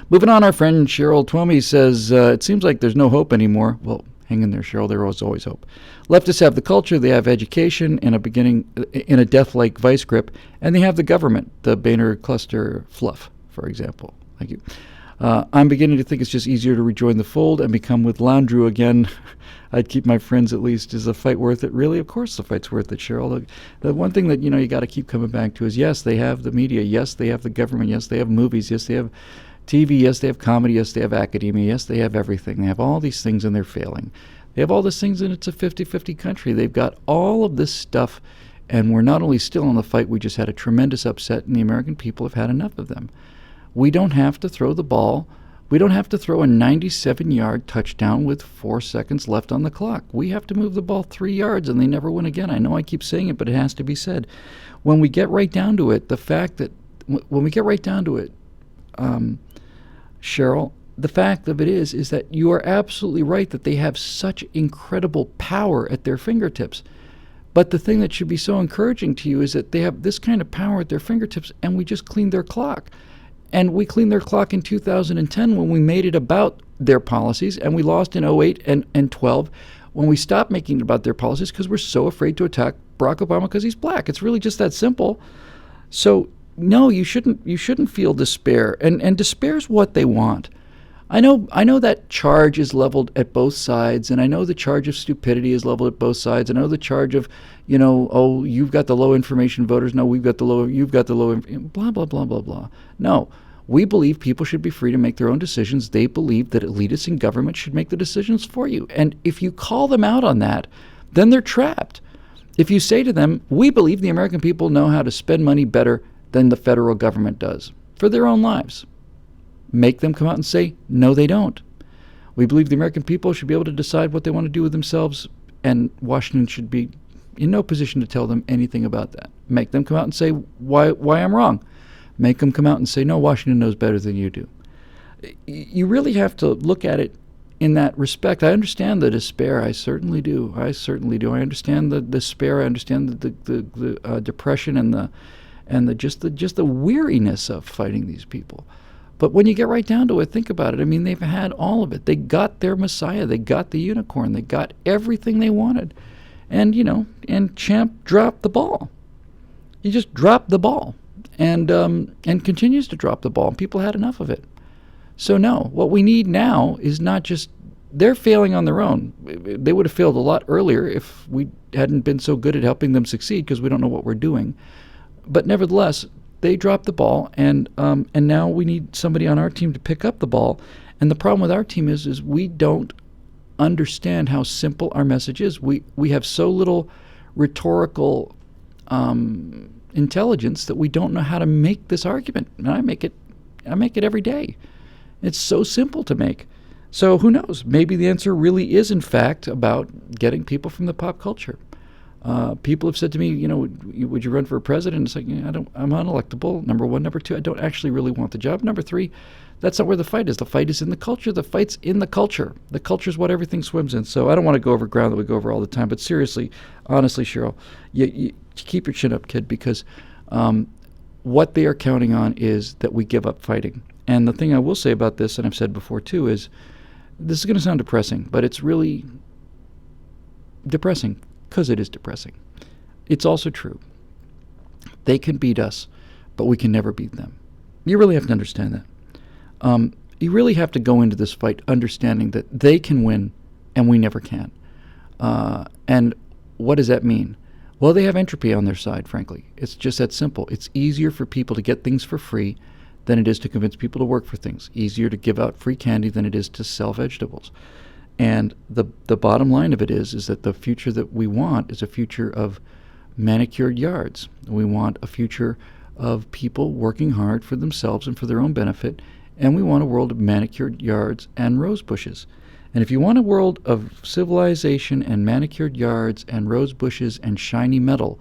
Moving on, our friend Cheryl Twomey says, it seems like there's no hope anymore. Well, hang in there, Cheryl. There was always hope. Leftists have the culture, they have education in a death-like vice grip, and they have the government, the Boehner cluster fluff, for example. Thank you. I'm beginning to think it's just easier to rejoin the fold and become with Landreau again. I'd keep my friends at least. Is the fight worth it? Really? Of course the fight's worth it, Cheryl. The one thing that you got to keep coming back to is, yes, they have the media. Yes, they have the government. Yes, they have movies. Yes, they have TV. Yes, they have comedy. Yes, they have academia. Yes, they have everything. They have all these things and they're failing. They have all these things and it's a 50-50 country. They've got all of this stuff, and we're not only still in the fight, we just had a tremendous upset, and the American people have had enough of them. We don't have to throw the ball. We don't have to throw a 97-yard touchdown with 4 seconds left on the clock. We have to move the ball 3 yards, and they never win again. I know I keep saying it, but it has to be said. When we get right down to it, Cheryl, the fact of it is that you are absolutely right that they have such incredible power at their fingertips. But the thing that should be so encouraging to you is that they have this kind of power at their fingertips, and we just cleaned their clock. And we cleaned their clock in 2010 when we made it about their policies, and we lost in 08 and 12 when we stopped making it about their policies because we're so afraid to attack Barack Obama because he's black. It's really just that simple. So no, you shouldn't feel despair, and despair is what they want. I know that charge is leveled at both sides, and I know the charge of stupidity is leveled at both sides. I know the charge of, you've got the low information voters. No, you've got the low, blah, blah, blah, blah, blah. No, we believe people should be free to make their own decisions. They believe that elitists in government should make the decisions for you. And if you call them out on that, then they're trapped. If you say to them, we believe the American people know how to spend money better than the federal government does for their own lives, Make them come out and say, no, they don't. We believe the American people should be able to decide what they want to do with themselves, and Washington should be in no position to tell them anything about that. Make them come out and say why I'm wrong. Make them come out and say, no, Washington knows better than you do. You really have to look at it in that respect. I understand the despair. I certainly do. I understand the despair. I understand the depression and the just the weariness of fighting these people. But when you get right down to it, think about it. I mean, they've had all of it. They got their Messiah. They got the unicorn. They got everything they wanted. And, and Champ dropped the ball. He just dropped the ball and continues to drop the ball. People had enough of it. So, no, what we need now is not just they're failing on their own. They would have failed a lot earlier if we hadn't been so good at helping them succeed because we don't know what we're doing. But nevertheless, they dropped the ball, and now we need somebody on our team to pick up the ball. And the problem with our team is we don't understand how simple our message is. We have so little rhetorical intelligence that we don't know how to make this argument. And I make it every day. It's so simple to make. So who knows? Maybe the answer really is, in fact, about getting people from the pop culture. People have said to me, would you run for president? It's like, I'm unelectable, number one. Number two, I don't actually really want the job. Number three, that's not where the fight is. The fight is in the culture. The fight's in the culture. The culture is what everything swims in. So I don't want to go over ground that we go over all the time. But seriously, honestly, Cheryl, you keep your chin up, kid, because what they are counting on is that we give up fighting. And the thing I will say about this, and I've said before too, is this is going to sound depressing, but it's really depressing because it is depressing. It's also true. They can beat us, but we can never beat them. You really have to understand that. You really have to go into this fight understanding that they can win and we never can. And what does that mean? Well, they have entropy on their side, frankly. It's just that simple. It's easier for people to get things for free than it is to convince people to work for things. Easier to give out free candy than it is to sell vegetables. And the bottom line of it is that the future that we want is a future of manicured yards. We want a future of people working hard for themselves and for their own benefit, and we want a world of manicured yards and rose bushes. And if you want a world of civilization and manicured yards and rose bushes and shiny metal,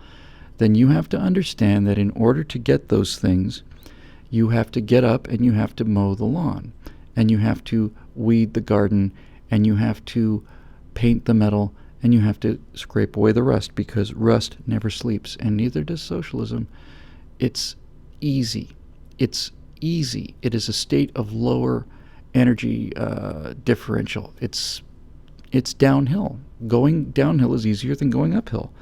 then you have to understand that in order to get those things, you have to get up and you have to mow the lawn, and you have to weed the garden, and you have to paint the metal, and you have to scrape away the rust, because rust never sleeps, and neither does socialism. It's easy. It's easy. It is a state of lower energy differential. It's downhill. Going downhill is easier than going uphill.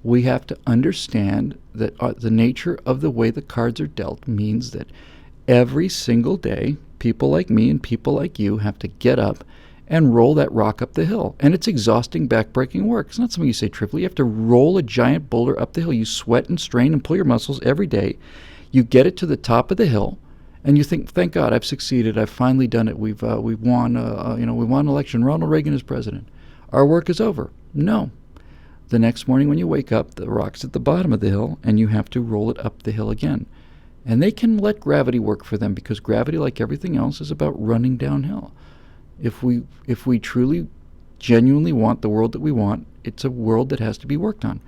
We have to understand that the nature of the way the cards are dealt means that every single day, people like me and people like you have to get up and roll that rock up the hill. And it's exhausting, backbreaking work. It's not something you say trivially. You have to roll a giant boulder up the hill. You sweat and strain and pull your muscles every day. You get it to the top of the hill, and you think, thank God, I've succeeded. I've finally done it. We've won. We won an election. Ronald Reagan is president. Our work is over. No. The next morning when you wake up, the rock's at the bottom of the hill, and you have to roll it up the hill again. And they can let gravity work for them, because gravity, like everything else, is about running downhill. If we truly, genuinely want the world that we want, it's a world that has to be worked on.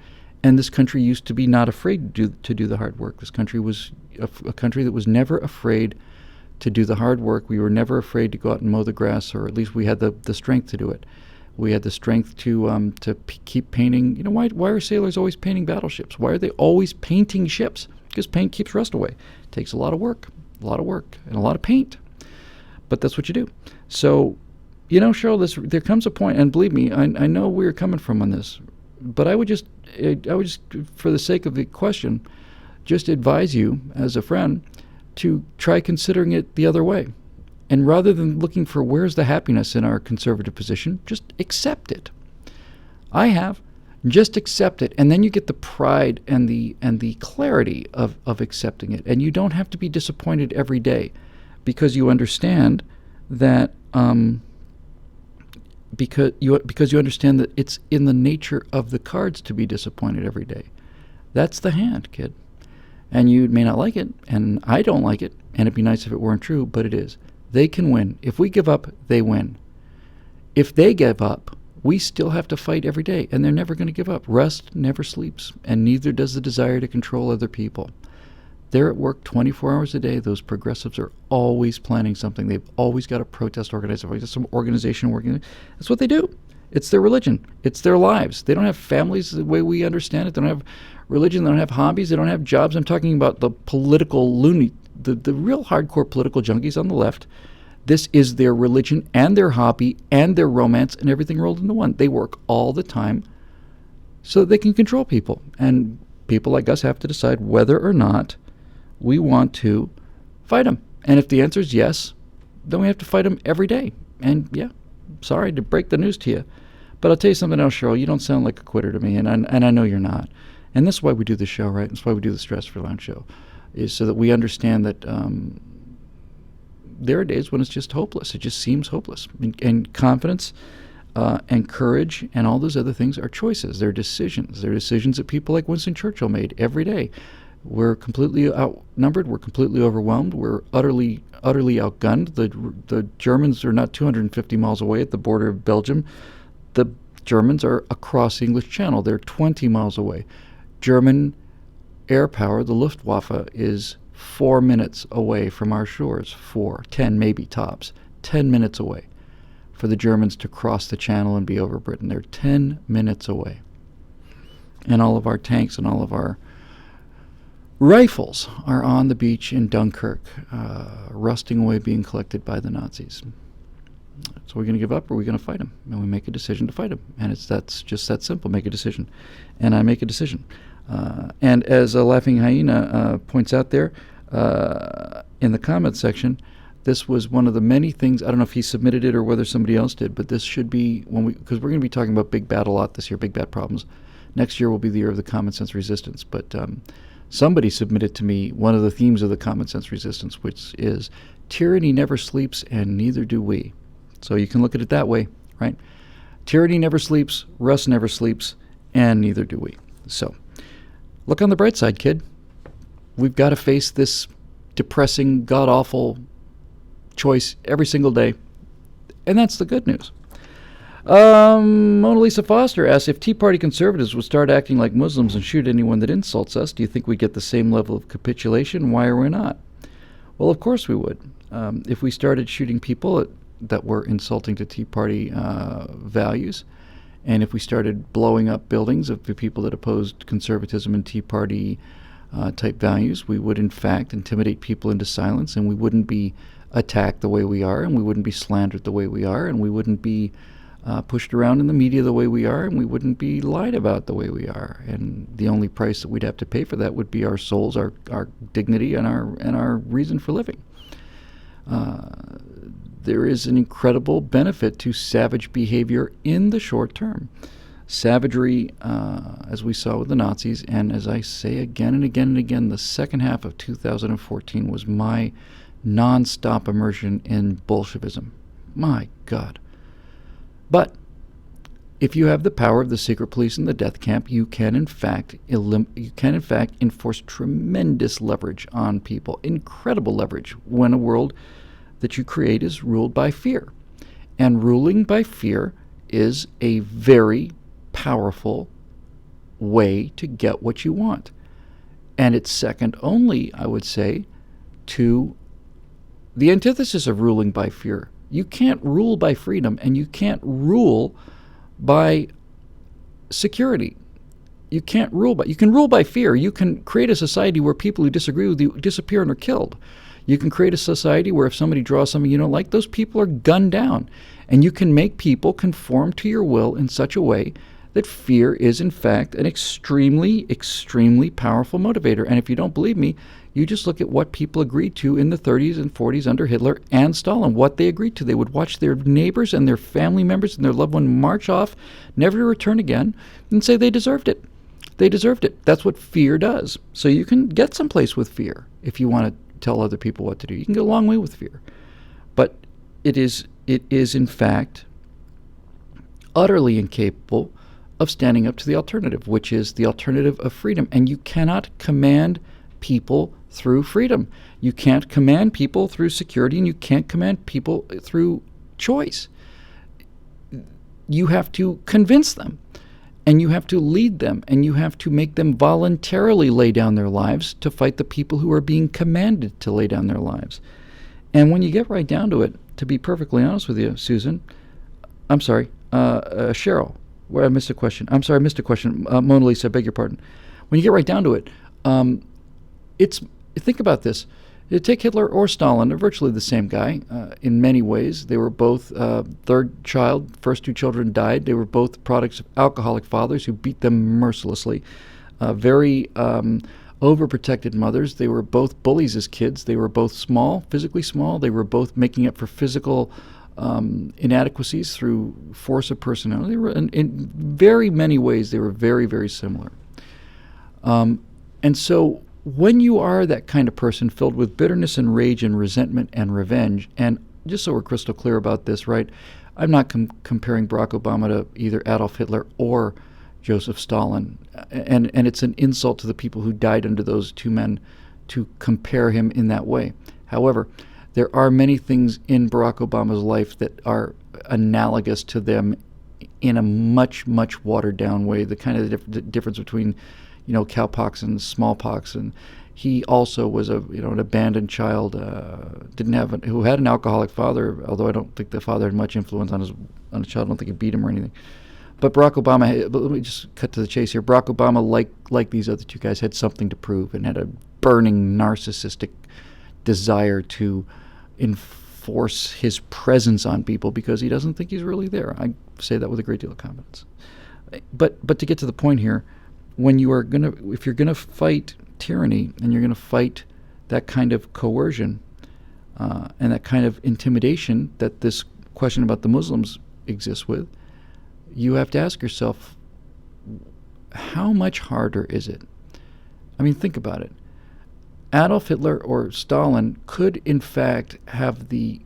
And this country used to be not afraid to do the hard work. This country was a country that was never afraid to do the hard work. We were never afraid to go out and mow the grass, or at least we had the strength to do it. We had the strength to keep painting. Why are sailors always painting battleships? Why are they always painting ships? Because paint keeps rust away. It takes a lot of work, and a lot of paint. But that's what you do. So, Cheryl, there comes a point, and believe me, I know where you're coming from on this, but I would just, for the sake of the question, just advise you as a friend to try considering it the other way. And rather than looking for where's the happiness in our conservative position, just accept it. I have. Just accept it. And then you get the pride and the clarity of accepting it. And you don't have to be disappointed every day, because you understand that because you understand that it's in the nature of the cards to be disappointed every day. That's the hand, kid. And you may not like it, and I don't like it, and it'd be nice if it weren't true, but it is. They can win. If we give up, they win. If they give up, we still have to fight every day, and they're never going to give up. Rust never sleeps, and neither does the desire to control other people. They're at work 24 hours a day. Those progressives are always planning something. They've always got a protest organized. They've always got some organization working. That's what they do. It's their religion. It's their lives. They don't have families the way we understand it. They don't have religion. They don't have hobbies. They don't have jobs. I'm talking about the political loony, the real hardcore political junkies on the left. This is their religion and their hobby and their romance and everything rolled into one. They work all the time so that they can control people. And people like us have to decide whether or not we want to fight them. And if the answer is yes, then we have to fight them every day. And yeah, sorry to break the news to you, but I'll tell you something else, Cheryl. You don't sound like a quitter to me, and I know you're not. And that's why we do this show, right? That's why we do the Stratosphere Lounge show, is so that we understand that there are days when it's just hopeless. It just seems hopeless. And confidence and courage and all those other things are choices. They're decisions. They're decisions that people like Winston Churchill made every day. We're completely outnumbered. We're completely overwhelmed. We're utterly outgunned. The Germans are not 250 miles away at the border of Belgium. The Germans are across the English Channel. They're 20 miles away. German air power, the Luftwaffe, is 4 minutes away from our shores. 10 maybe tops. 10 minutes away for the Germans to cross the Channel and be over Britain. They're 10 minutes away. And all of our tanks and all of our rifles are on the beach in Dunkirk, rusting away, being collected by the Nazis. So we're going to give up, or we're going to fight them, and we make a decision to fight them. And that's just that simple. Make a decision, and I make a decision. And as a Laughing Hyena points out there in the comment section, this was one of the many things. I don't know if he submitted it or whether somebody else did, but this should be because we're going to be talking about big bad a lot this year, big bad problems. Next year will be the year of the common sense resistance, but. Somebody submitted to me one of the themes of the common sense resistance, which is tyranny never sleeps and neither do we. So you can look at it that way, right? Tyranny never sleeps, Russ never sleeps, and neither do we. So look on the bright side, kid. We've got to face this depressing, god-awful choice every single day, and that's the good news. Mona Lisa Foster asks, if Tea Party conservatives would start acting like Muslims and shoot anyone that insults us, do you think we'd get the same level of capitulation? Why are we not? Well, of course we would. If we started shooting people that were insulting to Tea Party values, and if we started blowing up buildings of the people that opposed conservatism and Tea Party type values, we would in fact intimidate people into silence, and we wouldn't be attacked the way we are, and we wouldn't be slandered the way we are, and we wouldn't be pushed around in the media the way we are, and we wouldn't be lied about the way we are. And the only price that we'd have to pay for that would be our souls, our dignity, and our reason for living. There is an incredible benefit to savage behavior in the short term. Savagery, as we saw with the Nazis, and as I say again and again and again, the second half of 2014 was my non-stop immersion in Bolshevism. My God. But if you have the power of the secret police and the death camp, you can in fact enforce tremendous leverage on people, incredible leverage, when a world that you create is ruled by fear. And ruling by fear is a very powerful way to get what you want. And it's second only, I would say, to the antithesis of ruling by fear. You can't rule by freedom, and you can't rule by security. You can't rule by. You can rule by fear. You can create a society where people who disagree with you disappear and are killed. You can create a society where if somebody draws something you don't like, those people are gunned down. And you can make people conform to your will in such a way that fear is, in fact, an extremely, extremely powerful motivator. And if you don't believe me, you just look at what people agreed to in the 30s and 40s under Hitler and Stalin, what they agreed to. They would watch their neighbors and their family members and their loved one march off, never to return again, and say they deserved it. They deserved it. That's what fear does. So you can get someplace with fear if you want to tell other people what to do. You can get a long way with fear. But it is in fact utterly incapable of standing up to the alternative, which is the alternative of freedom. And you cannot command people through freedom. You can't command people through security, and you can't command people through choice. You have to convince them, and you have to lead them, and you have to make them voluntarily lay down their lives to fight the people who are being commanded to lay down their lives. And when you get right down to it, to be perfectly honest with you, Susan, I'm sorry, Cheryl, where I missed a question. I'm sorry, I missed a question. Mona Lisa, I beg your pardon. When you get right down to it, think about this. You take Hitler or Stalin, they're virtually the same guy in many ways. They were both third child. First two children died. They were both products of alcoholic fathers who beat them mercilessly. Very overprotected mothers. They were both bullies as kids. They were both small, physically small. They were both making up for physical inadequacies through force of personality. They were, in very many ways, they were very, very similar. And so when you are that kind of person filled with bitterness and rage and resentment and revenge, and just so we're crystal clear about this, right, I'm not comparing Barack Obama to either Adolf Hitler or Joseph Stalin, and it's an insult to the people who died under those two men to compare him in that way. However, there are many things in Barack Obama's life that are analogous to them in a much, much watered down way. The kind of difference between cowpox and smallpox, and he also was an abandoned child, who had an alcoholic father. Although I don't think the father had much influence on the child. I don't think he beat him or anything. But Barack Obama, let me just cut to the chase here. Barack Obama, like these other two guys, had something to prove and had a burning narcissistic desire to enforce his presence on people because he doesn't think he's really there. I say that with a great deal of confidence. But to get to the point here, if you're gonna fight tyranny and you're gonna fight that kind of coercion and that kind of intimidation that this question about the Muslims exists with, you have to ask yourself, how much harder is it? I mean, think about it. Adolf Hitler or Stalin could, in fact, have the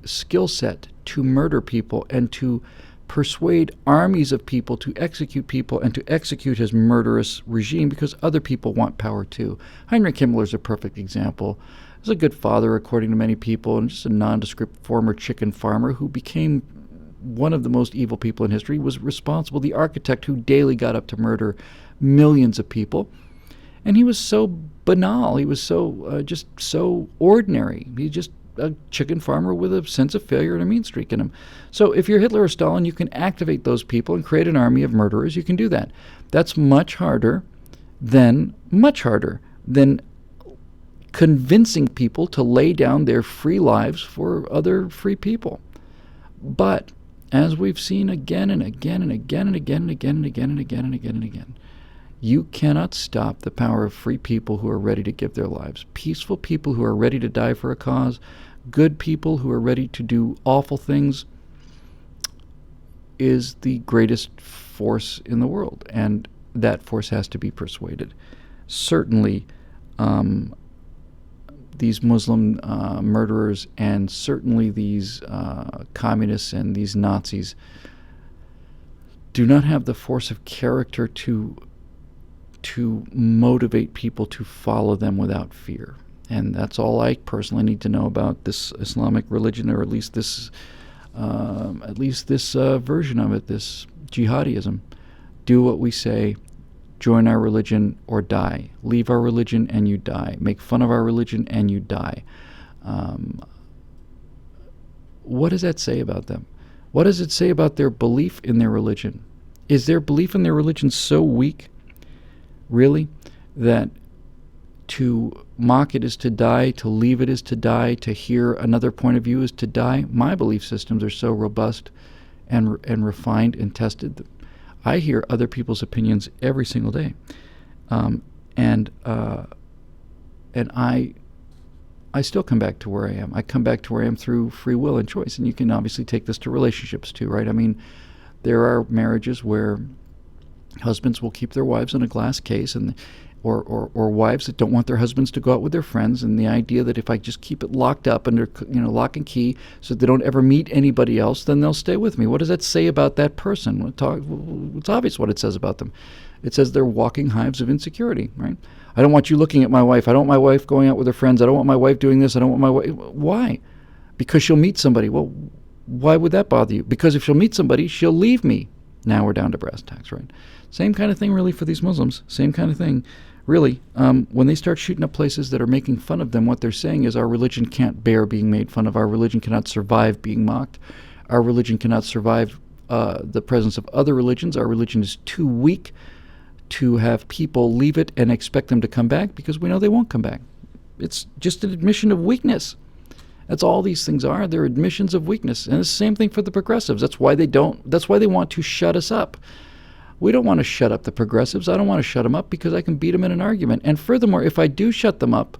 skill set to murder people and to persuade armies of people to execute people and to execute his murderous regime because other people want power too. Heinrich Himmler is a perfect example. He was a good father, according to many people, and just a nondescript former chicken farmer who became one of the most evil people in history, was responsible, the architect who daily got up to murder millions of people. And he was so banal. He was just so ordinary. He's just a chicken farmer with a sense of failure and a mean streak in him. So if you're Hitler or Stalin, you can activate those people and create an army of murderers. You can do that. That's much harder than convincing people to lay down their free lives for other free people. But as we've seen again and again and again and again and again and again and again and again and again, you cannot stop the power of free people who are ready to give their lives. Peaceful people who are ready to die for a cause. Good people who are ready to do awful things is the greatest force in the world. And that force has to be persuaded. Certainly, these Muslim murderers and certainly these communists and these Nazis do not have the force of character to motivate people to follow them without fear. And that's all I personally need to know about this Islamic religion, or at least this version of it, this jihadism. Do what we say, join our religion or die. Leave our religion and you die. Make fun of our religion and you die. What does that say about them? What does it say about their belief in their religion? Is their belief in their religion so weak, really, that to mock it is to die, to leave it is to die, to hear another point of view is to die? My belief systems are so robust and refined and tested that I hear other people's opinions every single day, and I still come back to where I am. I come back to where I am through free will and choice. And you can obviously take this to relationships too, right? I mean, there are marriages where husbands will keep their wives in a glass case, and or wives that don't want their husbands to go out with their friends, and the idea that if I just keep it locked up under lock and key so that they don't ever meet anybody else, then they'll stay with me. What does that say about that person? It's obvious what it says about them. It says they're walking hives of insecurity, right? I don't want you looking at my wife. I don't want my wife going out with her friends. I don't want my wife doing this. I don't want my wife. Why? Because she'll meet somebody. Well, why would that bother you? Because if she'll meet somebody, she'll leave me. Now we're down to brass tacks, right? Same kind of thing, really, for these Muslims. Same kind of thing, really. When they start shooting up places that are making fun of them, what they're saying is our religion can't bear being made fun of. Our religion cannot survive being mocked. Our religion cannot survive the presence of other religions. Our religion is too weak to have people leave it and expect them to come back, because we know they won't come back. It's just an admission of weakness. That's all these things are. They're admissions of weakness. And it's the same thing for the progressives. That's why they want to shut us up. We don't want to shut up the progressives. I don't want to shut them up because I can beat them in an argument. And furthermore, if I do shut them up,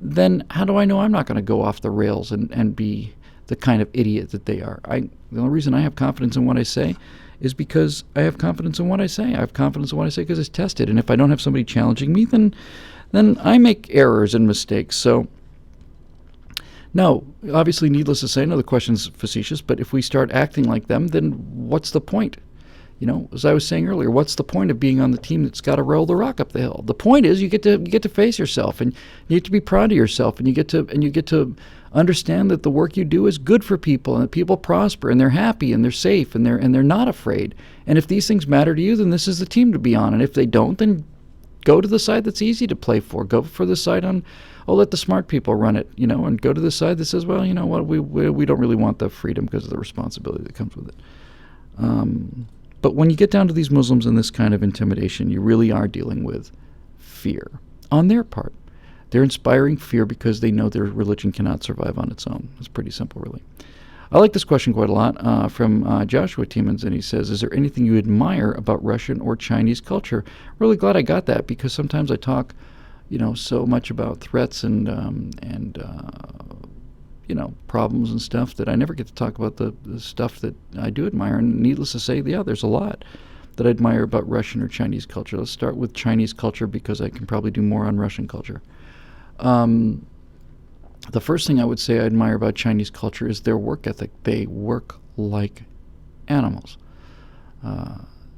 then how do I know I'm not going to go off the rails and be the kind of idiot that they are? The only reason I have confidence in what I say is because I have confidence in what I say. I have confidence in what I say because it's tested. And if I don't have somebody challenging me, then I make errors and mistakes. So, no, obviously, needless to say, no, the question's facetious, but if we start acting like them, then what's the point? As I was saying earlier, what's the point of being on the team that's got to roll the rock up the hill? The point is you get to face yourself, and you get to be proud of yourself, and you get to understand that the work you do is good for people, and that people prosper, and they're happy, and they're safe, and they're not afraid. And if these things matter to you, then this is the team to be on. And if they don't, then go to the side that's easy to play for. Go for the side on, let the smart people run it, and go to the side that says, well, you know what, we don't really want the freedom because of the responsibility that comes with it. But when you get down to these Muslims and this kind of intimidation, you really are dealing with fear on their part. They're inspiring fear because they know their religion cannot survive on its own. It's pretty simple, really. I like this question quite a lot from Joshua Tiemens, and he says, is there anything you admire about Russian or Chinese culture? Really glad I got that, because sometimes I talk, so much about threats and problems and stuff that I never get to talk about the stuff that I do admire. And needless to say, yeah, there's a lot that I admire about Russian or Chinese culture. Let's start with Chinese culture because I can probably do more on Russian culture. The first thing I would say I admire about Chinese culture is their work ethic. They work like animals.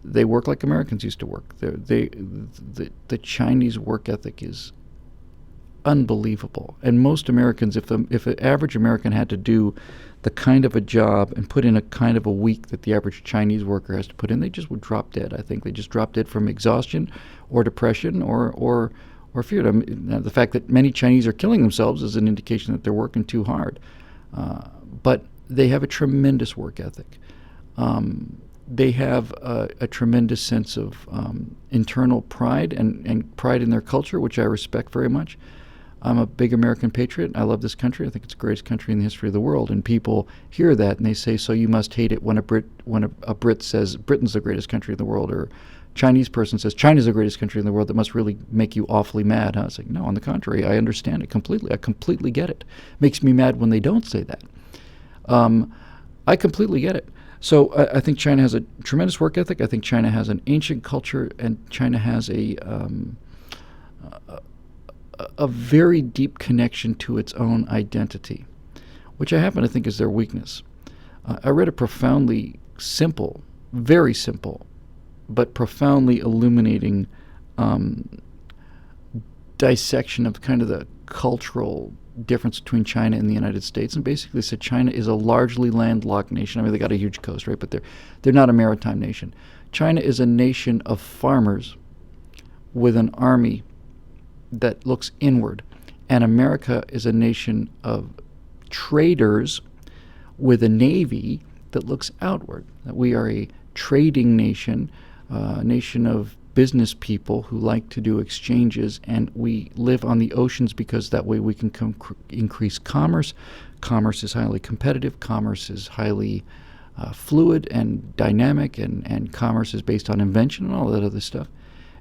They work like Americans used to work. The Chinese work ethic is unbelievable. And most Americans, if an average American had to do the kind of a job and put in a kind of a week that the average Chinese worker has to put in, they just would drop dead. I think they just drop dead from exhaustion or depression or fear. The fact that many Chinese are killing themselves is an indication that they're working too hard. But they have a tremendous work ethic. They have a tremendous sense of internal pride and pride in their culture, which I respect very much. I'm a big American patriot. I love this country. I think it's the greatest country in the history of the world. And people hear that and they say, so you must hate it when a Brit says Britain's the greatest country in the world, or Chinese person says China's the greatest country in the world. That must really make you awfully mad. Huh? It's like, no, on the contrary, I understand it completely. I completely get it. Makes me mad when they don't say that. I completely get it. So I think China has a tremendous work ethic. I think China has an ancient culture, and China has a very deep connection to its own identity, which I happen to think is their weakness. I read a profoundly simple, very simple, but profoundly illuminating dissection of kind of the cultural difference between China and the United States, and basically said China is a largely landlocked nation. I mean, they got a huge coast, right? But they're not a maritime nation. China is a nation of farmers with an army that looks inward, and America is a nation of traders with a navy that looks outward. That we are a trading nation, a nation of business people who like to do exchanges, and we live on the oceans because that way we can increase commerce. Commerce is highly competitive. Commerce is highly fluid and dynamic, and commerce is based on invention and all that other stuff.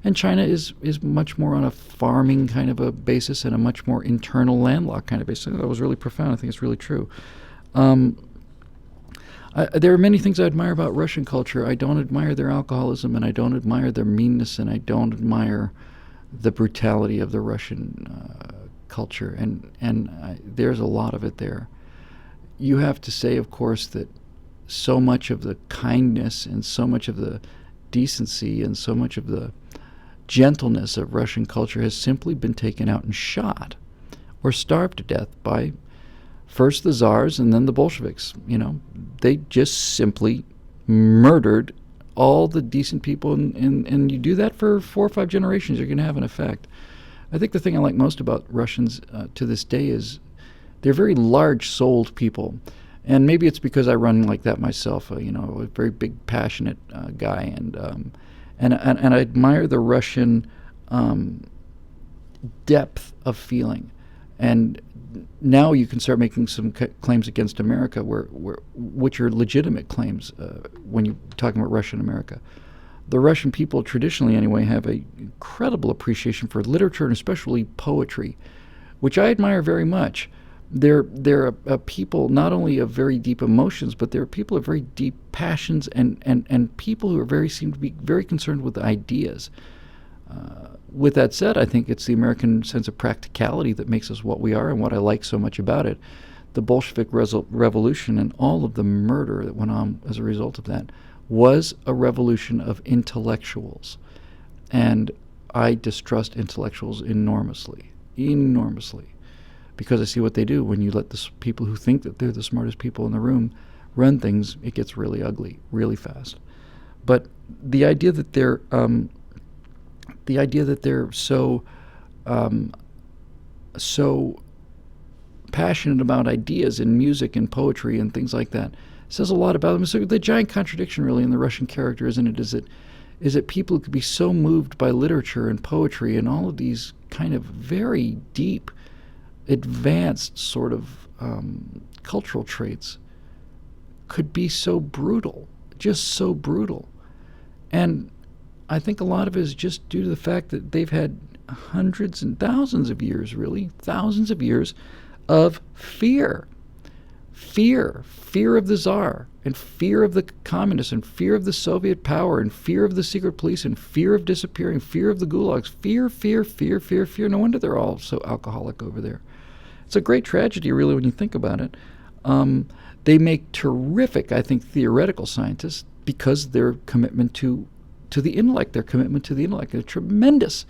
And China is much more on a farming kind of a basis and a much more internal landlocked kind of basis. So that was really profound. I think it's really true. There are many things I admire about Russian culture. I don't admire their alcoholism, and I don't admire their meanness, and I don't admire the brutality of the Russian culture. And there's a lot of it there. You have to say, of course, that so much of the kindness and so much of the decency and so much of the gentleness of Russian culture has simply been taken out and shot or starved to death by first the Tsars and then the Bolsheviks. They just simply murdered all the decent people, and you do that for 4 or 5 generations, you're going to have an effect. I think the thing I like most about Russians to this day is they're very large-souled people. And maybe it's because I run like that myself, a very big, passionate guy, and I admire the Russian depth of feeling. And now you can start making some claims against America, which are legitimate claims when you're talking about Russia and America. The Russian people, traditionally anyway, have an incredible appreciation for literature and especially poetry, which I admire very much. They're a people not only of very deep emotions, but they're people of very deep passions and people who seem to be very concerned with ideas. With that said, I think it's the American sense of practicality that makes us what we are and what I like so much about it. The Bolshevik Revolution and all of the murder that went on as a result of that was a revolution of intellectuals. And I distrust intellectuals enormously, because I see what they do. When you let the people who think that they're the smartest people in the room run things, it gets really ugly, really fast. But the idea that they're so passionate about ideas and music and poetry and things like that says a lot about them. So the giant contradiction really in the Russian character, isn't it, is that people who could be so moved by literature and poetry and all of these kind of very deep, advanced sort of cultural traits could be so brutal, just so brutal. And I think a lot of it is just due to the fact that they've had hundreds and thousands of years, really, thousands of years of fear. Fear of the Tsar, and fear of the communists, and fear of the Soviet power, and fear of the secret police, and fear of disappearing, fear of the gulags. Fear. No wonder they're all so alcoholic over there. It's a great tragedy, really, when you think about it. They make terrific, I think, theoretical scientists because their commitment to the intellect, They're tremendous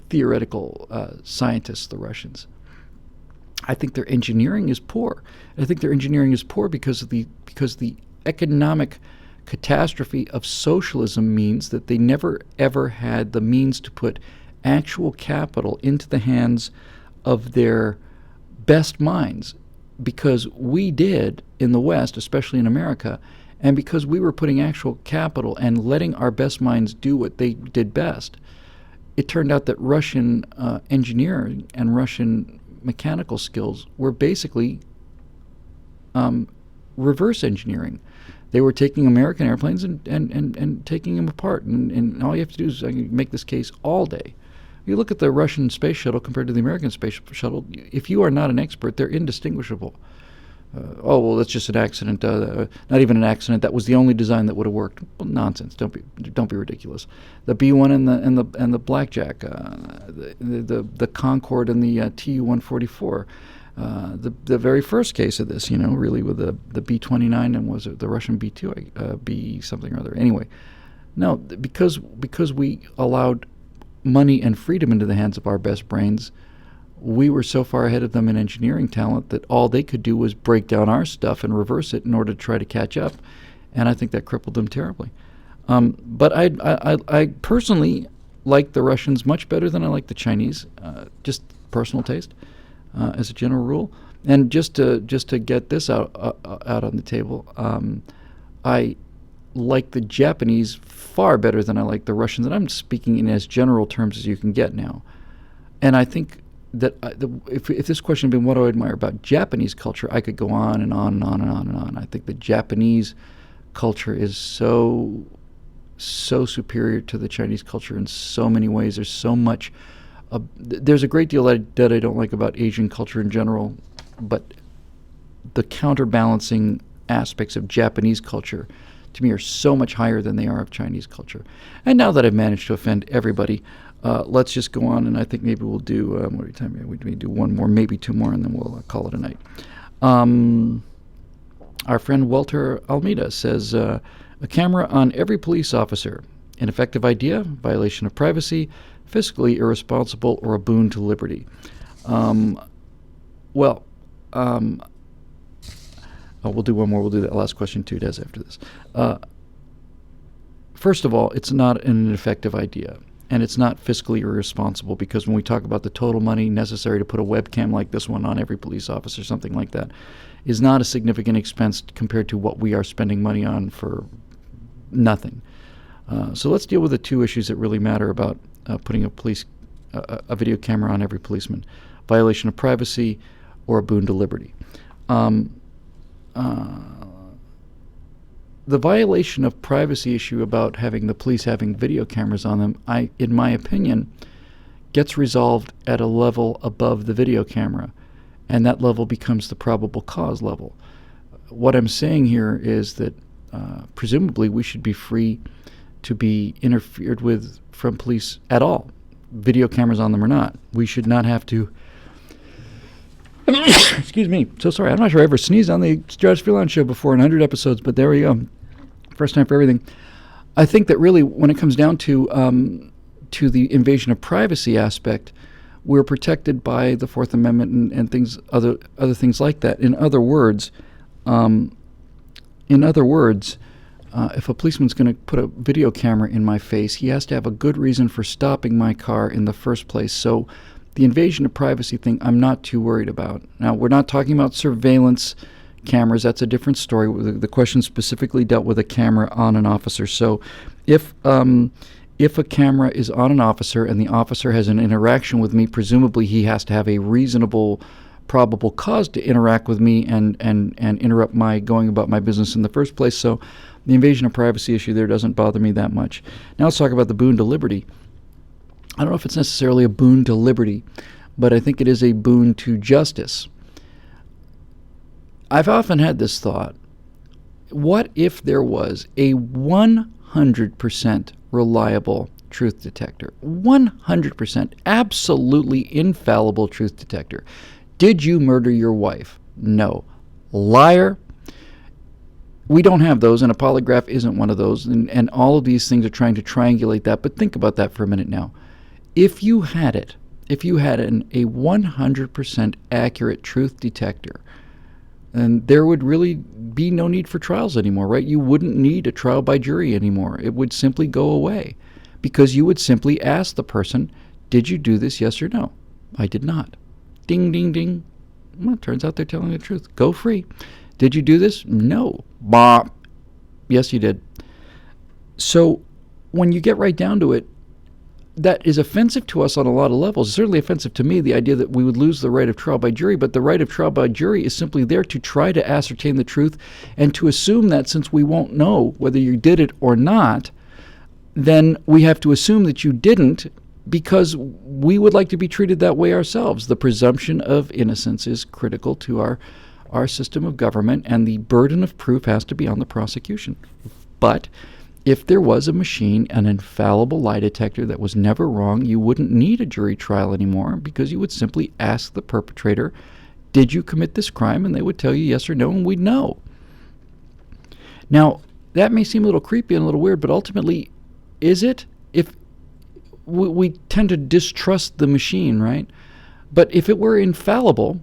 theoretical scientists, the Russians. I think their engineering is poor. I think their engineering is poor because the economic catastrophe of socialism means that they never ever had the means to put actual capital into the hands of their best minds, because we did in the West, especially in America, and because we were putting actual capital and letting our best minds do what they did best. It turned out that Russian engineering and Russian mechanical skills were basically reverse engineering. They were taking American airplanes and taking them apart. And all you have to do is make this case all day. You look at the Russian space shuttle compared to the American space shuttle. If you are not an expert, they're indistinguishable. That's just an accident. Not even an accident. That was the only design that would have worked. Well, nonsense. Don't be ridiculous. The B-1 and the Blackjack, the Concorde and the Tu-144. The very first case of this, really with the B-29 and was it the Russian B-2, B something or other. Anyway, no, because we allowed money and freedom into the hands of our best brains, we were so far ahead of them in engineering talent that all they could do was break down our stuff and reverse it in order to try to catch up, and I think that crippled them terribly. But I personally like the Russians much better than I like the Chinese, just personal taste, as a general rule. And just to get this out on the table, I like the Japanese far better than I like the Russians, and I'm speaking in as general terms as you can get now. And I think that if this question had been what do I admire about Japanese culture, I could go on and on and on and on and on. I think the Japanese culture is so superior to the Chinese culture in so many ways. There's so much. There's a great deal that I don't like about Asian culture in general, but the counterbalancing aspects of Japanese culture to me are so much higher than they are of Chinese culture. And now that I've managed to offend everybody, let's just go on, and I think maybe we'll do, what are you time? We may do one more, maybe two more, and then we'll call it a night. Our friend Walter Almeida says, a camera on every police officer Ineffective idea, violation of privacy, fiscally irresponsible, or a boon to liberty. Well, we'll do one more. We'll do that last question too, Des, after this. First of all, it's not an ineffective idea, and it's not fiscally irresponsible, because when we talk about the total money necessary to put a webcam like this one on every police officer, something like that, is not a significant expense compared to what we are spending money on for nothing. So let's deal with the two issues that really matter about putting a video camera on every policeman: violation of privacy or a boon to liberty. The violation of privacy issue about having the police having video cameras on them, in my opinion, gets resolved at a level above the video camera, and that level becomes the probable cause level. What I'm saying here is that presumably we should be free to be interfered with from police at all, video cameras on them or not. We should not have to excuse me, so sorry. I'm not sure I ever sneezed on the Stratosphere Lounge show before in 100 episodes, but there we go. First time for everything. I think that really, when it comes down to the invasion of privacy aspect, we're protected by the Fourth Amendment and things, other things like that. In other words, if a policeman's going to put a video camera in my face, he has to have a good reason for stopping my car in the first place. So the invasion of privacy thing, I'm not too worried about. Now, we're not talking about surveillance cameras. That's a different story. The question specifically dealt with a camera on an officer. So if a camera is on an officer and the officer has an interaction with me, presumably he has to have a reasonable, probable cause to interact with me and interrupt my going about my business in the first place. So the invasion of privacy issue there doesn't bother me that much. Now let's talk about the boon to liberty. I don't know if it's necessarily a boon to liberty, but I think it is a boon to justice. I've often had this thought: what if there was a 100% reliable truth detector? 100%, absolutely infallible truth detector. Did you murder your wife? No. Liar. We don't have those, and a polygraph isn't one of those, and all of these things are trying to triangulate that. But think about that for a minute now. If you had a 100% accurate truth detector, then there would really be no need for trials anymore, right? You wouldn't need a trial by jury anymore. It would simply go away, because you would simply ask the person, did you do this, yes or no? I did not. Ding, ding, ding. Well, it turns out they're telling the truth. Go free. Did you do this? No. Bah. Yes, you did. So when you get right down to it, that is offensive to us on a lot of levels. It's certainly offensive to me, the idea that we would lose the right of trial by jury, but the right of trial by jury is simply there to try to ascertain the truth and to assume that since we won't know whether you did it or not, then we have to assume that you didn't, because we would like to be treated that way ourselves. The presumption of innocence is critical to our system of government, and the burden of proof has to be on the prosecution. But if there was a machine, an infallible lie detector that was never wrong, you wouldn't need a jury trial anymore, because you would simply ask the perpetrator, did you commit this crime? And they would tell you yes or no, and we'd know. Now, that may seem a little creepy and a little weird, but ultimately, is it? If we tend to distrust the machine, right? But if it were infallible,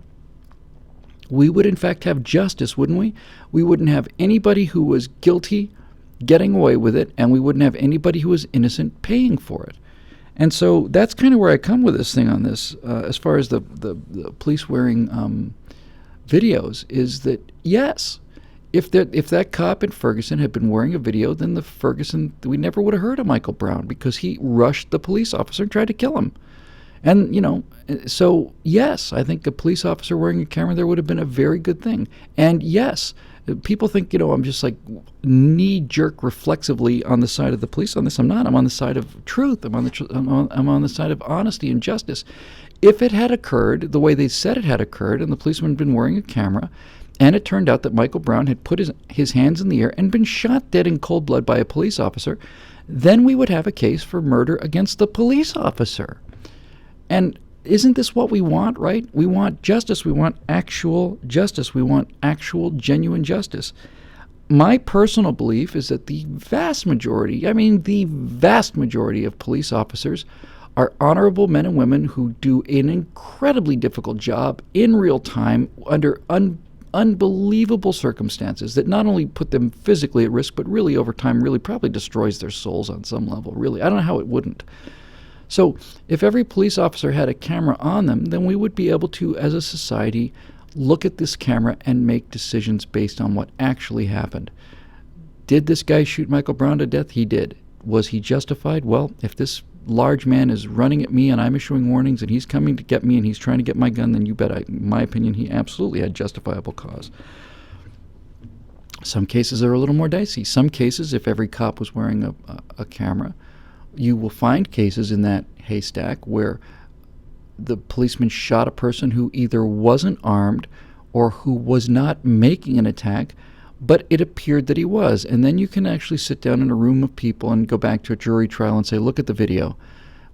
we would in fact have justice, wouldn't we? We wouldn't have anybody who was guilty getting away with it, and we wouldn't have anybody who was innocent paying for it. And so that's kind of where I come with this thing on this, as far as the police wearing videos, is that yes, if that cop in Ferguson had been wearing a video, then we never would have heard of Michael Brown, because he rushed the police officer and tried to kill him. And, so yes, I think a police officer wearing a camera there would have been a very good thing. And yes, people think, I'm just like knee-jerk reflexively on the side of the police on this. I'm not. I'm on the side of truth. I'm on the side of honesty and justice. If it had occurred the way they said it had occurred, and the policeman had been wearing a camera, and it turned out that Michael Brown had put his hands in the air and been shot dead in cold blood by a police officer, then we would have a case for murder against the police officer. And isn't this what we want, right? We want justice. We want actual justice. We want actual, genuine justice. My personal belief is that the vast majority, the vast majority of police officers are honorable men and women who do an incredibly difficult job in real time under unbelievable circumstances that not only put them physically at risk, but really over time really probably destroys their souls on some level, really. I don't know how it wouldn't. So if every police officer had a camera on them, then we would be able to, as a society, look at this camera and make decisions based on what actually happened. Did this guy shoot Michael Brown to death? He did. Was he justified? Well, if this large man is running at me and I'm issuing warnings and he's coming to get me and he's trying to get my gun, then you bet, in my opinion, he absolutely had justifiable cause. Some cases are a little more dicey. Some cases, if every cop was wearing a camera, you will find cases in that haystack where the policeman shot a person who either wasn't armed or who was not making an attack, but it appeared that he was. And then you can actually sit down in a room of people and go back to a jury trial and say, look at the video.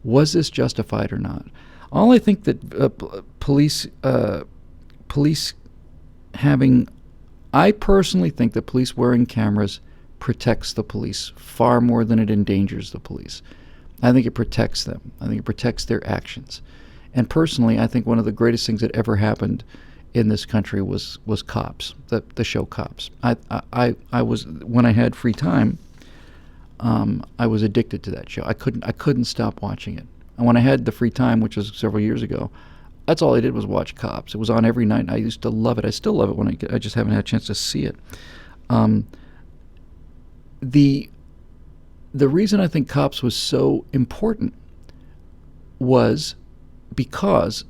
Was this justified or not? All I think that police having, I personally think that police wearing cameras protects the police far more than it endangers the police. I think it protects them. I think it protects their actions. And personally, I think one of the greatest things that ever happened in this country was Cops, the show Cops. I was, when I had free time, I was addicted to that show. I couldn't stop watching it. And when I had the free time, which was several years ago, that's all I did was watch Cops. It was on every night, and I used to love it. I still love it when I just haven't had a chance to see it. The reason I think Cops was so important was because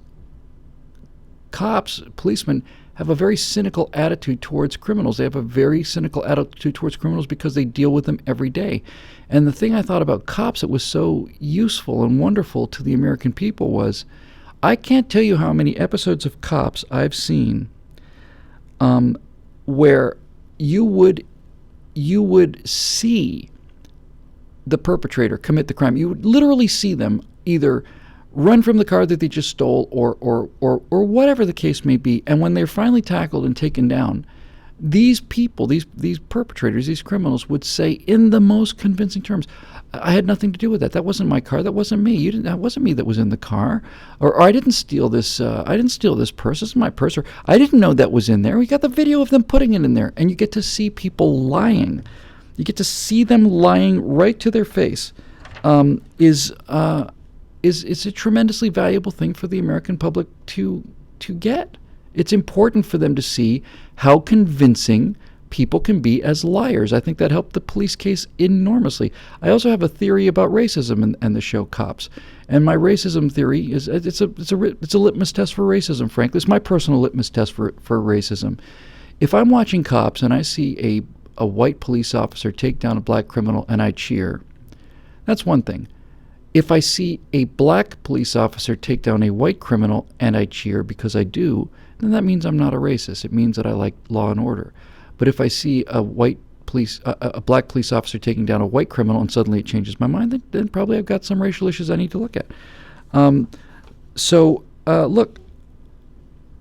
policemen, have a very cynical attitude towards criminals. They have a very cynical attitude towards criminals because they deal with them every day. And the thing I thought about Cops that was so useful and wonderful to the American people was, I can't tell you how many episodes of Cops I've seen where you would see the perpetrator commit the crime. You would literally see them either run from the car that they just stole or whatever the case may be. And when they're finally tackled and taken down, these people, these perpetrators, these criminals would say in the most convincing terms, I had nothing to do with that. That wasn't my car. That wasn't me. That wasn't me that was in the car. Or I didn't steal this. I didn't steal this purse. This is my purse. Or I didn't know that was in there. We got the video of them putting it in there. And you get to see people lying. You get to see them lying right to their face. Is a tremendously valuable thing for the American public to get. It's important for them to see how convincing people can be as liars. I think that helped the police case enormously. I also have a theory about racism and the show Cops. And my racism theory is it's a litmus test for racism, frankly. It's my personal litmus test for racism. If I'm watching Cops and I see a white police officer take down a black criminal and I cheer, that's one thing. If I see a black police officer take down a white criminal and I cheer because I do, then that means I'm not a racist. It means that I like law and order. But if I see a black police officer taking down a white criminal and suddenly it changes my mind, then probably I've got some racial issues I need to look at. Look,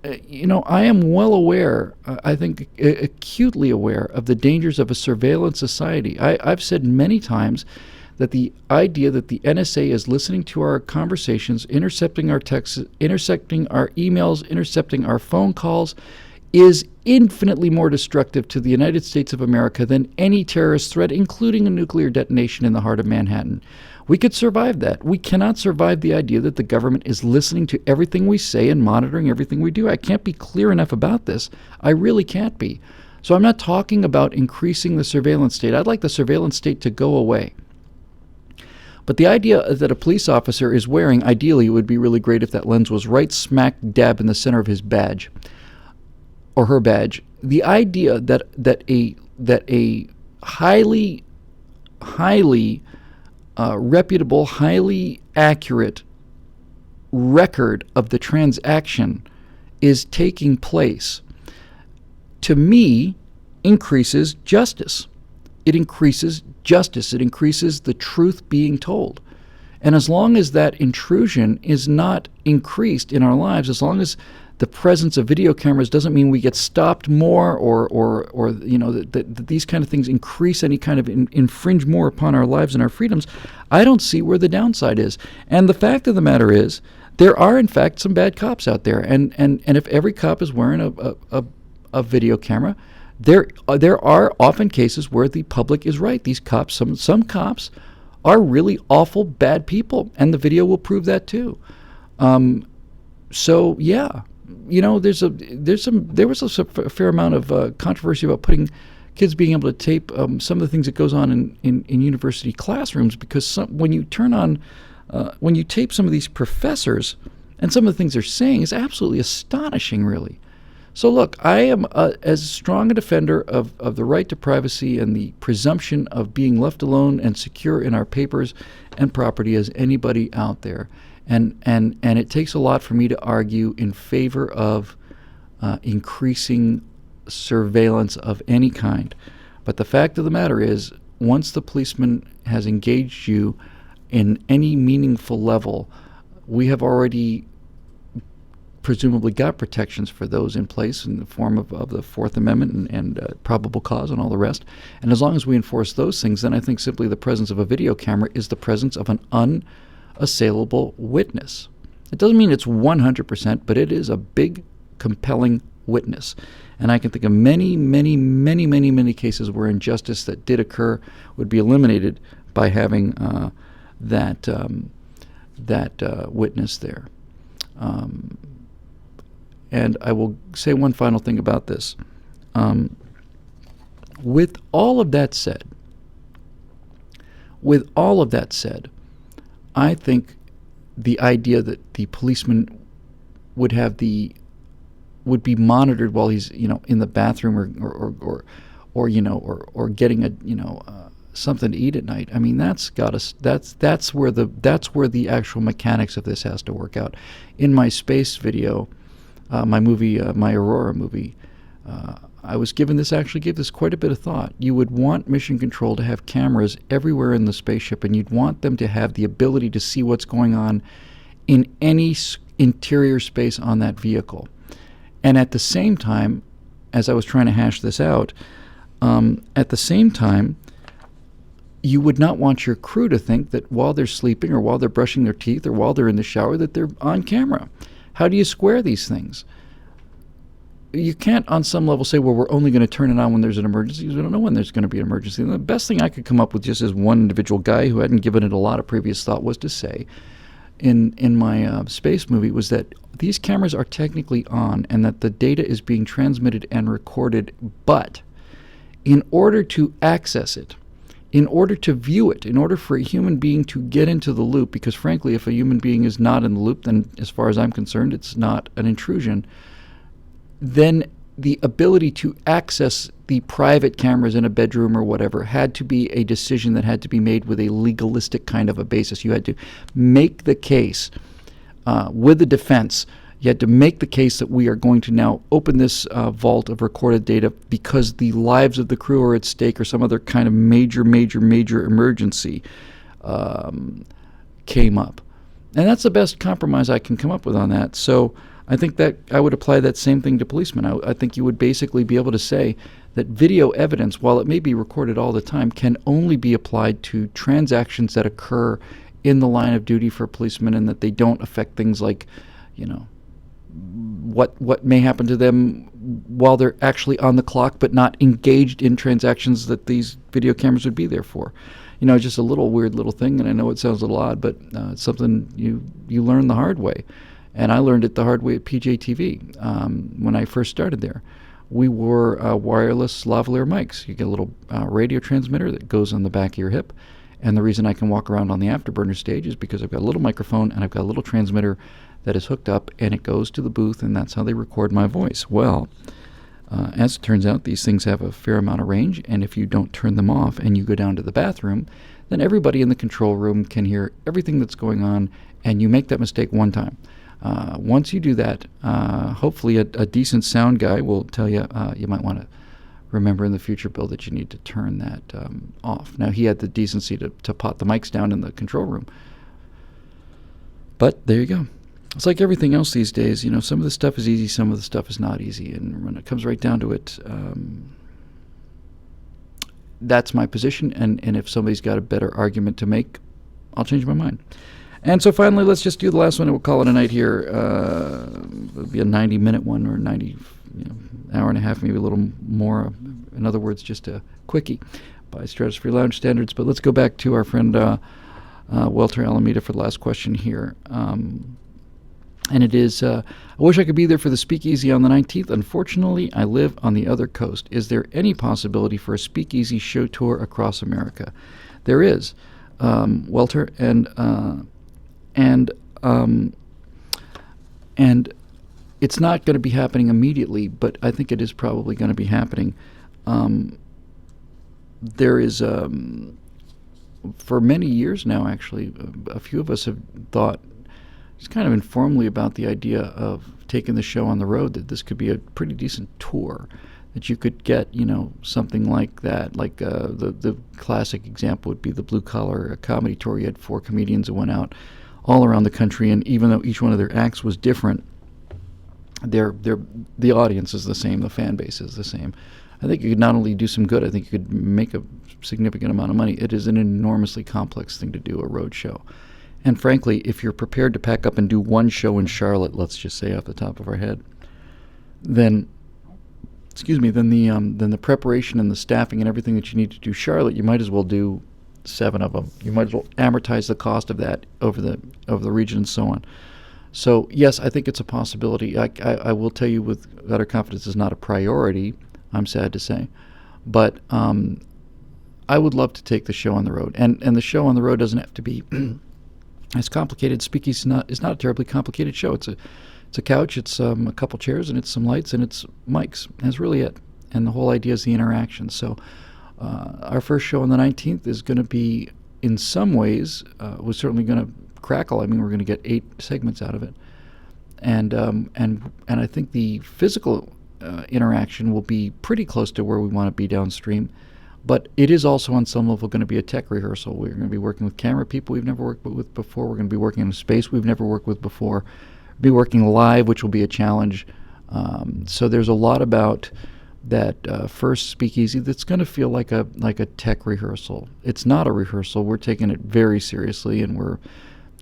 I am well aware, I think acutely aware of the dangers of a surveillance society. I've said many times that the idea that the NSA is listening to our conversations, intercepting our texts, intercepting our emails, intercepting our phone calls, is infinitely more destructive to the United States of America than any terrorist threat, including a nuclear detonation in the heart of Manhattan. We could survive that. We cannot survive the idea that the government is listening to everything we say and monitoring everything we do. I can't be clear enough about this. I really can't be. So I'm not talking about increasing the surveillance state. I'd like the surveillance state to go away. But the idea that a police officer is wearing, ideally it would be really great if that lens was right smack dab in the center of his badge or her badge. The idea that a highly reputable, highly accurate record of the transaction is taking place, to me, increases justice. It increases justice. It increases the truth being told. And as long as that intrusion is not increased in our lives, as long as the presence of video cameras doesn't mean we get stopped more, or that these kind of things increase any kind of infringe more upon our lives and our freedoms. I don't see where the downside is. And the fact of the matter is, there are in fact some bad cops out there, and if every cop is wearing a video camera, there are often cases where the public is right. These cops, some cops, are really awful bad people, and the video will prove that too. So yeah, there was a fair amount of controversy about putting kids being able to tape some of the things that goes on in university classrooms, because when you tape some of these professors and some of the things they're saying is absolutely astonishing, really. So look, I am as strong a defender of the right to privacy and the presumption of being left alone and secure in our papers and property as anybody out there. And it takes a lot for me to argue in favor of increasing surveillance of any kind. But the fact of the matter is, once the policeman has engaged you in any meaningful level, we have already presumably got protections for those in place in the form of the Fourth Amendment and probable cause and all the rest. And as long as we enforce those things, then I think simply the presence of a video camera is the presence of an unassailable witness. It doesn't mean it's 100%, but it is a big, compelling witness. And I can think of many, many, many, many, many cases where injustice that did occur would be eliminated by having that witness there. And I will say one final thing about this. With all of that said, I think the idea that the policeman would be monitored while he's in the bathroom or getting something to eat at night. I mean, that's where the actual mechanics of this has to work out. In my space video, my Aurora movie, I gave this quite a bit of thought. You would want Mission Control to have cameras everywhere in the spaceship, and you'd want them to have the ability to see what's going on in any interior space on that vehicle. And at the same time, as I was trying to hash this out, at the same time, you would not want your crew to think that while they're sleeping or while they're brushing their teeth or while they're in the shower that they're on camera. How do you square these things? You can't on some level say, well, we're only going to turn it on when there's an emergency, because we don't know when there's going to be an emergency. And the best thing I could come up with, just as one individual guy who hadn't given it a lot of previous thought, was to say in my space movie was that these cameras are technically on and that the data is being transmitted and recorded, but in order to access it, in order to view it, in order for a human being to get into the loop, because frankly, if a human being is not in the loop, then as far as I'm concerned, it's not an intrusion, then the ability to access the private cameras in a bedroom or whatever had to be a decision that had to be made with a legalistic kind of a basis. You had to make the case with the defense. You had to make the case that we are going to now open this vault of recorded data because the lives of the crew are at stake or some other kind of major emergency came up. And that's the best compromise I can come up with on that. So I think that I would apply that same thing to policemen. I think you would basically be able to say that video evidence, while it may be recorded all the time, can only be applied to transactions that occur in the line of duty for policemen, and that they don't affect things like, what may happen to them while they're actually on the clock but not engaged in transactions that these video cameras would be there for. Just a weird little thing, and I know it sounds a little odd, but it's something you learn the hard way. And I learned it the hard way at PJTV when I first started there. We wore wireless lavalier mics. You get a little radio transmitter that goes on the back of your hip. And the reason I can walk around on the afterburner stage is because I've got a little microphone and I've got a little transmitter that is hooked up, and it goes to the booth, and that's how they record my voice. Well, as it turns out, these things have a fair amount of range, and if you don't turn them off and you go down to the bathroom, then everybody in the control room can hear everything that's going on, and you make that mistake one time. Once you do that, hopefully a decent sound guy will tell you you might want to remember in the future, Bill, that you need to turn that off. Now, he had the decency to pot the mics down in the control room. But there you go. it's like everything else these days. Some of the stuff is easy, some of the stuff is not easy, and when it comes right down to it, that's my position. And if somebody's got a better argument to make, I'll change my mind. And so finally, let's just do the last one, and we'll call it a night here. It'll be a 90-minute one, or 90, hour and a half, maybe a little more. In other words, just a quickie by Stratosphere Lounge standards. But let's go back to our friend Walter Alameda for the last question here. And it is, I wish I could be there for the Speakeasy on the 19th. Unfortunately, I live on the other coast. Is there any possibility for a Speakeasy show tour across America? There is, Walter, and it's not going to be happening immediately, but I think it is probably going to be happening. There is, for many years now, actually, a few of us have thought, just kind of informally, about the idea of taking the show on the road, that this could be a pretty decent tour, that you could get, something like that. Like the classic example would be the Blue Collar Comedy Tour. You had 4 comedians that went out all around the country, and even though each one of their acts was different, the audience is the same, the fan base is the same. I think you could not only do some good, I think you could make a significant amount of money. It is an enormously complex thing to do, a road show. And frankly, if you're prepared to pack up and do one show in Charlotte, let's just say off the top of our head, then the preparation and the staffing and everything that you need to do Charlotte, you might as well do 7 of them. You might as well amortize the cost of that over the region and so on. So yes, I think it's a possibility. I will tell you with utter confidence, it's not a priority, I'm sad to say, but I would love to take the show on the road. And the show on the road doesn't have to be as complicated. Speakeasy is not a terribly complicated show. It's a couch, it's a couple chairs, and it's some lights, and it's mics. That's really it. And the whole idea is the interaction. So our first show on the 19th is going to be, in some ways, we're certainly going to crackle. I mean, we're going to get 8 segments out of it. And I think the physical interaction will be pretty close to where we want to be downstream. But it is also on some level going to be a tech rehearsal. We're going to be working with camera people we've never worked with before. We're going to be working in a space we've never worked with before. Be working live, which will be a challenge. So there's a lot about that first Speakeasy that's going to feel like a tech rehearsal. It's not a rehearsal. We're taking it very seriously, and we're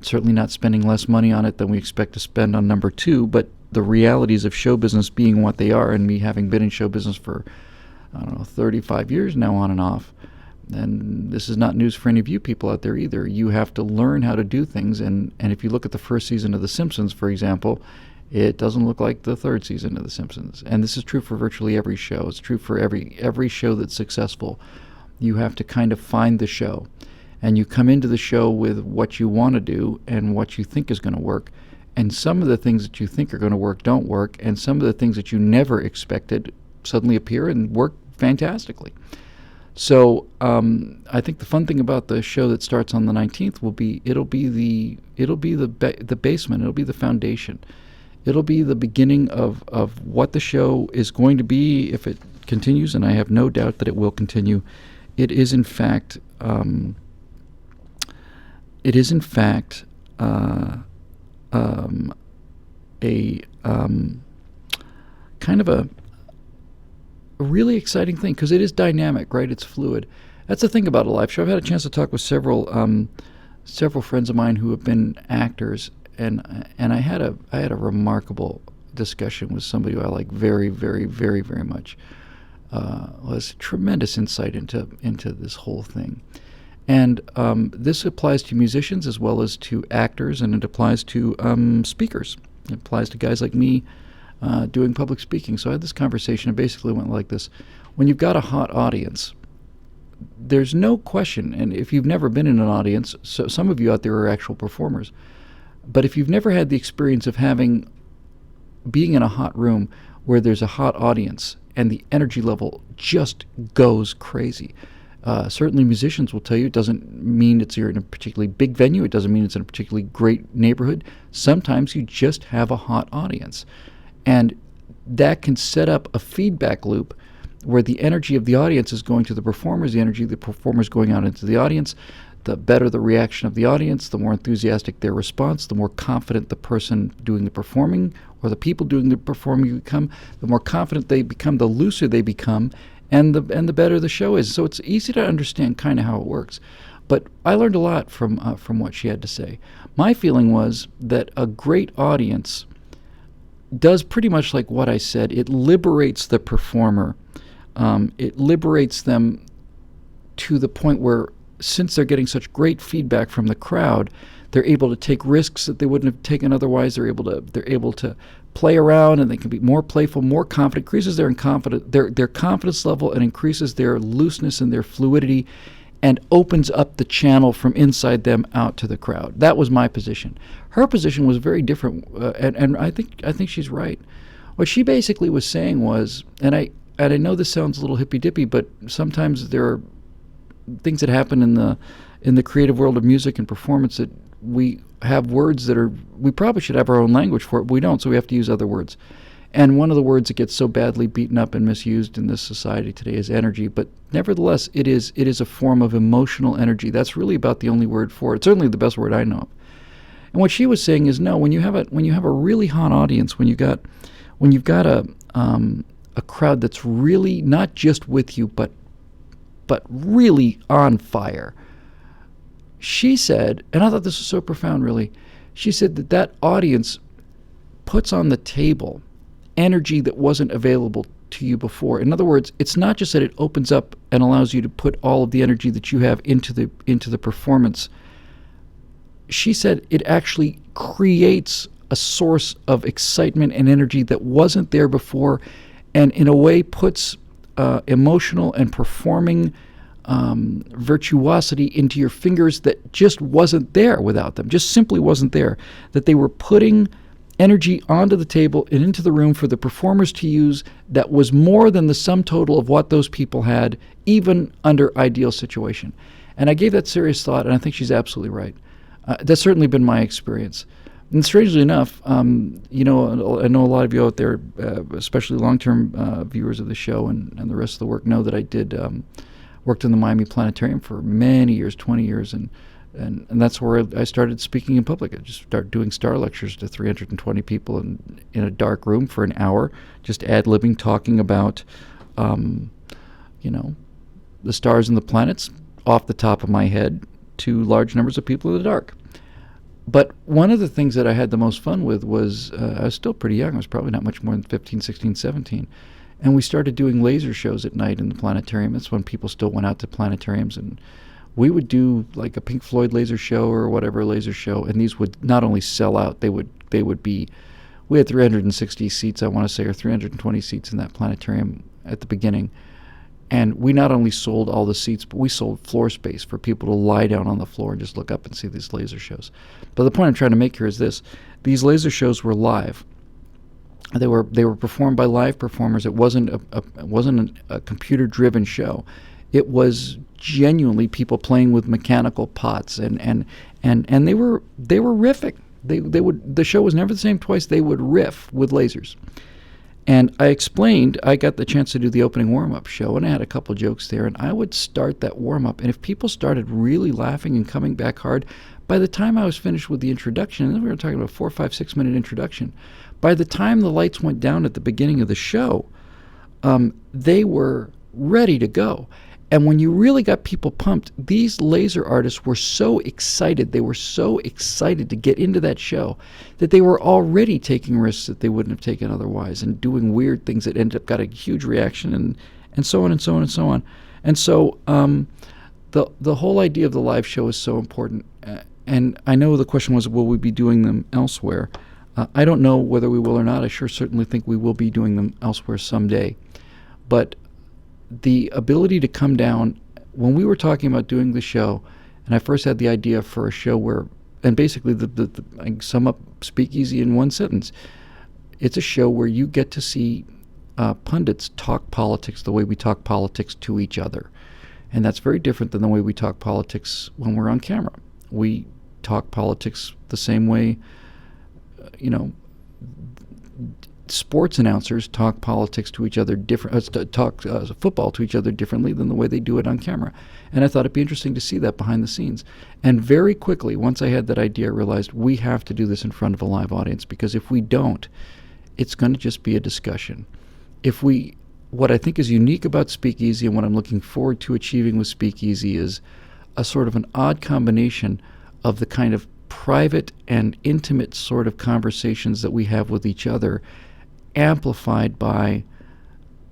certainly not spending less money on it than we expect to spend on number 2. But the realities of show business being what they are, and me having been in show business for 35 years now on and off. And this is not news for any of you people out there either. You have to learn how to do things. And if you look at the first season of The Simpsons, for example, it doesn't look like the 3rd season of The Simpsons. And this is true for virtually every show. It's true for every show that's successful. You have to kind of find the show. And you come into the show with what you want to do and what you think is going to work. And some of the things that you think are going to work don't work. And some of the things that you never expected suddenly appear and work fantastically. So I think the fun thing about the show that starts on the 19th will be it'll be the basement. It'll be the foundation. It'll be the beginning of what the show is going to be if it continues, and I have no doubt that it will continue. It is in fact a kind of a really exciting thing, because it is dynamic, right? It's fluid. That's the thing about a live show. I've had a chance to talk with several friends of mine who have been actors, and I had a remarkable discussion with somebody who I like very, very, very, very much. Was tremendous insight into this whole thing, and this applies to musicians as well as to actors, and it applies to speakers. It applies to guys like me. Doing public speaking. So I had this conversation, and basically went like this. When you've got a hot audience, there's no question, and if you've never been in an audience, so some of you out there are actual performers, but if you've never had the experience of being in a hot room where there's a hot audience and the energy level just goes crazy. Certainly musicians will tell you it doesn't mean you're in a particularly big venue. It doesn't mean it's in a particularly great neighborhood. Sometimes you just have a hot audience. And that can set up a feedback loop where the energy of the audience is going to the performers, the energy of the performers going out into the audience. the better the reaction of the audience, the more enthusiastic their response, the more confident the person doing the performing or the people doing the performing become, the more confident they become, the looser they become, and the better the show is. So it's easy to understand kind of how it works. But I learned a lot from what she had to say. My feeling was that a great audience does pretty much like what I said. It liberates the performer. It liberates them to the point where, since they're getting such great feedback from the crowd, they're able to take risks that they wouldn't have taken otherwise. They're able to play around, and they can be more playful, more confident. Increases their confidence level, and increases their looseness and their fluidity, and opens up the channel from inside them out to the crowd. That was my position. Her position was very different, and I think she's right. What she basically was saying was, and I know this sounds a little hippy-dippy, but sometimes there are things that happen in the creative world of music and performance that we have words that we probably should have our own language for it, but we don't, so we have to use other words. And one of the words that gets so badly beaten up and misused in this society today is energy. But nevertheless, it is a form of emotional energy. That's really about the only word for it. Certainly the best word I know of. And what she was saying is, no, when you have a really hot audience, when you've got a crowd that's really not just with you, but really on fire. She said, and I thought this was so profound, really. She said that audience puts on the table energy that wasn't available to you before. In other words, it's not just that it opens up and allows you to put all of the energy that you have into the performance. She said it actually creates a source of excitement and energy that wasn't there before, and in a way puts emotional and performing virtuosity into your fingers that just wasn't there without them, just simply wasn't there. That they were putting energy onto the table and into the room for the performers to use that was more than the sum total of what those people had, even under ideal situation. And I gave that serious thought, and I think she's absolutely right. That's certainly been my experience. And strangely enough, I know a lot of you out there, especially long-term viewers of the show and the rest of the work, know that I worked in the Miami Planetarium for many years, 20 years, and that's where I started speaking in public. I just started doing star lectures to 320 people in a dark room for an hour, just ad-libbing, talking about, the stars and the planets off the top of my head to large numbers of people in the dark. But one of the things that I had the most fun with was, I was still pretty young. I was probably not much more than 15, 16, 17. And we started doing laser shows at night in the planetarium. That's when people still went out to planetariums, and we would do like a Pink Floyd laser show or whatever laser show, and these would not only sell out, they would be, we had 360 seats, I want to say, or 320 seats in that planetarium at the beginning. And we not only sold all the seats, but we sold floor space for people to lie down on the floor and just look up and see these laser shows. But the point I'm trying to make here is this: these laser shows were live. They were performed by live performers. It wasn't a computer-driven show. It was genuinely people playing with mechanical pots, and they were riffing. The show was never the same twice. They would riff with lasers. And I got the chance to do the opening warm-up show, and I had a couple jokes there, and I would start that warm-up, and if people started really laughing and coming back hard, by the time I was finished with the introduction, and we were talking about 4, 5, 6 minute introduction, by the time the lights went down at the beginning of the show, they were ready to go. And when you really got people pumped, these laser artists were so excited. They were so excited to get into that show that they were already taking risks that they wouldn't have taken otherwise, and doing weird things that ended up got a huge reaction, and so on and so on and so on. And so the whole idea of the live show is so important. And I know the question was, will we be doing them elsewhere? I don't know whether we will or not. I certainly think we will be doing them elsewhere someday. But the ability to come down, when we were talking about doing the show, and I first had the idea for a show where, and basically I can sum up Speakeasy in one sentence, it's a show where you get to see pundits talk politics the way we talk politics to each other. And that's very different than the way we talk politics when we're on camera. We talk politics the same way, sports announcers talk politics to each other talk football to each other differently than the way they do it on camera. And I thought it'd be interesting to see that behind the scenes. And very quickly, once I had that idea, I realized we have to do this in front of a live audience, because if we don't, it's going to just be a discussion. What I think is unique about Speakeasy and what I'm looking forward to achieving with Speakeasy is a sort of an odd combination of the kind of private and intimate sort of conversations that we have with each other, amplified by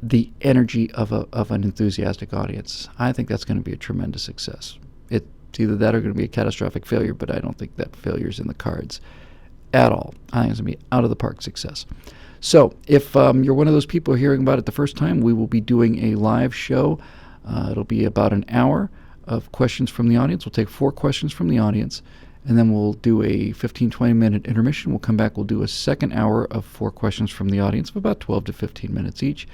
the energy of an enthusiastic audience. I think that's going to be a tremendous success. It's either that or going to be a catastrophic failure, but I don't think that failure's in the cards at all. I think it's going to be out of the park success. So if you're one of those people hearing about it the first time, we will be doing a live show. It'll be about an hour of questions from the audience. We'll take 4 questions from the audience, and then we'll do a 15, 20-minute intermission. We'll come back. We'll do a second hour of 4 questions from the audience of about 12 to 15 minutes each.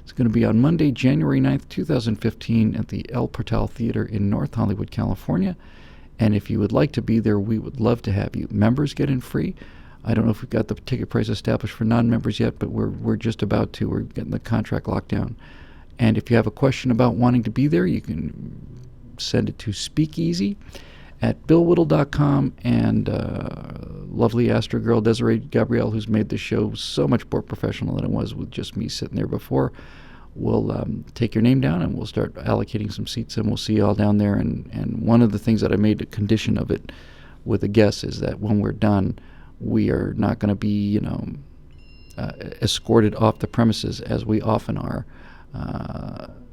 It's going to be on Monday, January 9th, 2015 at the El Portal Theater in North Hollywood, California. And if you would like to be there, we would love to have you. Members get in free. I don't know if we've got the ticket price established for non-members yet, but we're just about to. We're getting the contract locked down. And if you have a question about wanting to be there, you can send it to Speakeasy at billwhittle.com. And lovely Astro Girl Desiree Gabrielle, who's made the show so much more professional than it was with just me sitting there before, will take your name down, and we'll start allocating some seats, and we'll see you all down there. And one of the things that I made a condition of it with the guests is that when we're done, we are not going to be, escorted off the premises as we often are.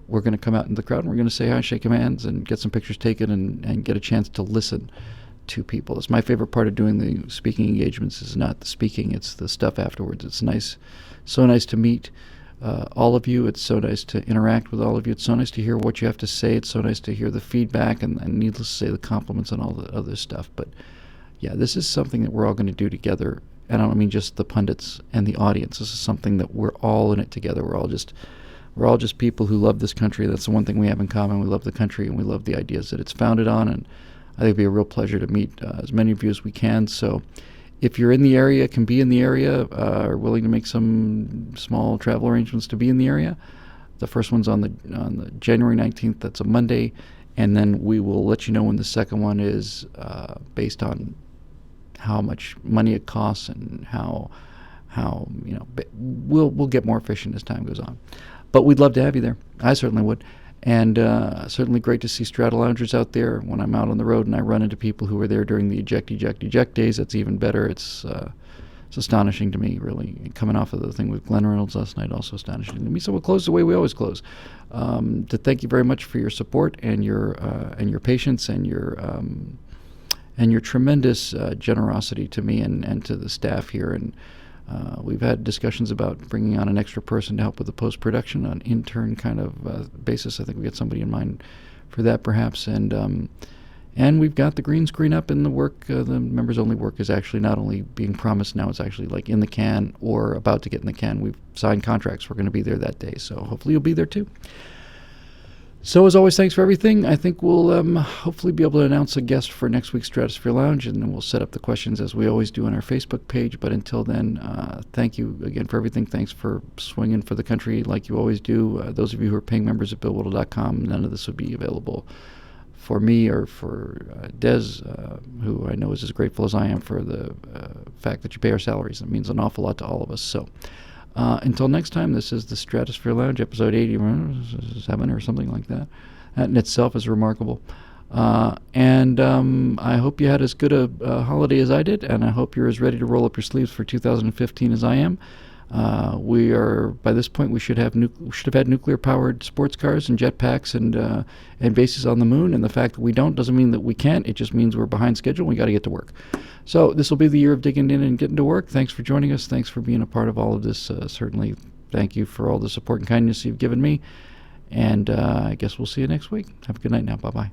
We're going to come out in the crowd, and we're going to say hi, shake hands, and get some pictures taken, and get a chance to listen to people. It's my favorite part of doing the speaking engagements is not the speaking, it's the stuff afterwards. It's nice, so nice to meet all of you. It's so nice to interact with all of you. It's so nice to hear what you have to say. It's so nice to hear the feedback, and needless to say, the compliments and all the other stuff. But yeah, this is something that we're all going to do together. And I don't mean just the pundits and the audience. This is something that we're all in it together. We're all just people who love this country. That's the one thing we have in common. We love the country, and we love the ideas that it's founded on. And I think it'd be a real pleasure to meet as many of you as we can. So if you're in the area, can be in the area, are willing to make some small travel arrangements to be in the area, the first one's on the January 19th. That's a Monday. And then we will let you know when the second one is, based on how much money it costs and how we'll get more efficient as time goes on. But we'd love to have you there. I certainly would. And certainly great to see Strata Loungers out there. When I'm out on the road and I run into people who are there during the eject days, that's even better. It's astonishing to me, really. Coming off of the thing with Glenn Reynolds last night, also astonishing to me. So we'll close the way we always close. To thank you very much for your support and your patience and your tremendous generosity to me and to the staff here. And we've had discussions about bringing on an extra person to help with the post-production on intern kind of basis. I think we got somebody in mind for that, perhaps. And we've got the green screen up, and the work, the members-only work is actually not only being promised now, it's actually like in the can or about to get in the can. We've signed contracts. We're going to be there that day, so hopefully you'll be there too. So as always, thanks for everything. I think we'll hopefully be able to announce a guest for next week's Stratosphere Lounge, and then we'll set up the questions as we always do on our Facebook page. But until then, thank you again for everything. Thanks for swinging for the country like you always do. Those of you who are paying members at billwhittle.com, none of this would be available for me or for Des, who I know is as grateful as I am for the fact that you pay our salaries. It means an awful lot to all of us. So until next time, this is the Stratosphere Lounge, episode 87 or something like that. That in itself is remarkable. And I hope you had as good a holiday as I did, and I hope you're as ready to roll up your sleeves for 2015 as I am. We are, by this point, we should have had nuclear-powered sports cars and jetpacks and bases on the moon. And the fact that we don't doesn't mean that we can't. It just means we're behind schedule. We got to get to work. So this will be the year of digging in and getting to work. Thanks for joining us. Thanks for being a part of all of this. Certainly, thank you for all the support and kindness you've given me. And I guess we'll see you next week. Have a good night now. Bye-bye.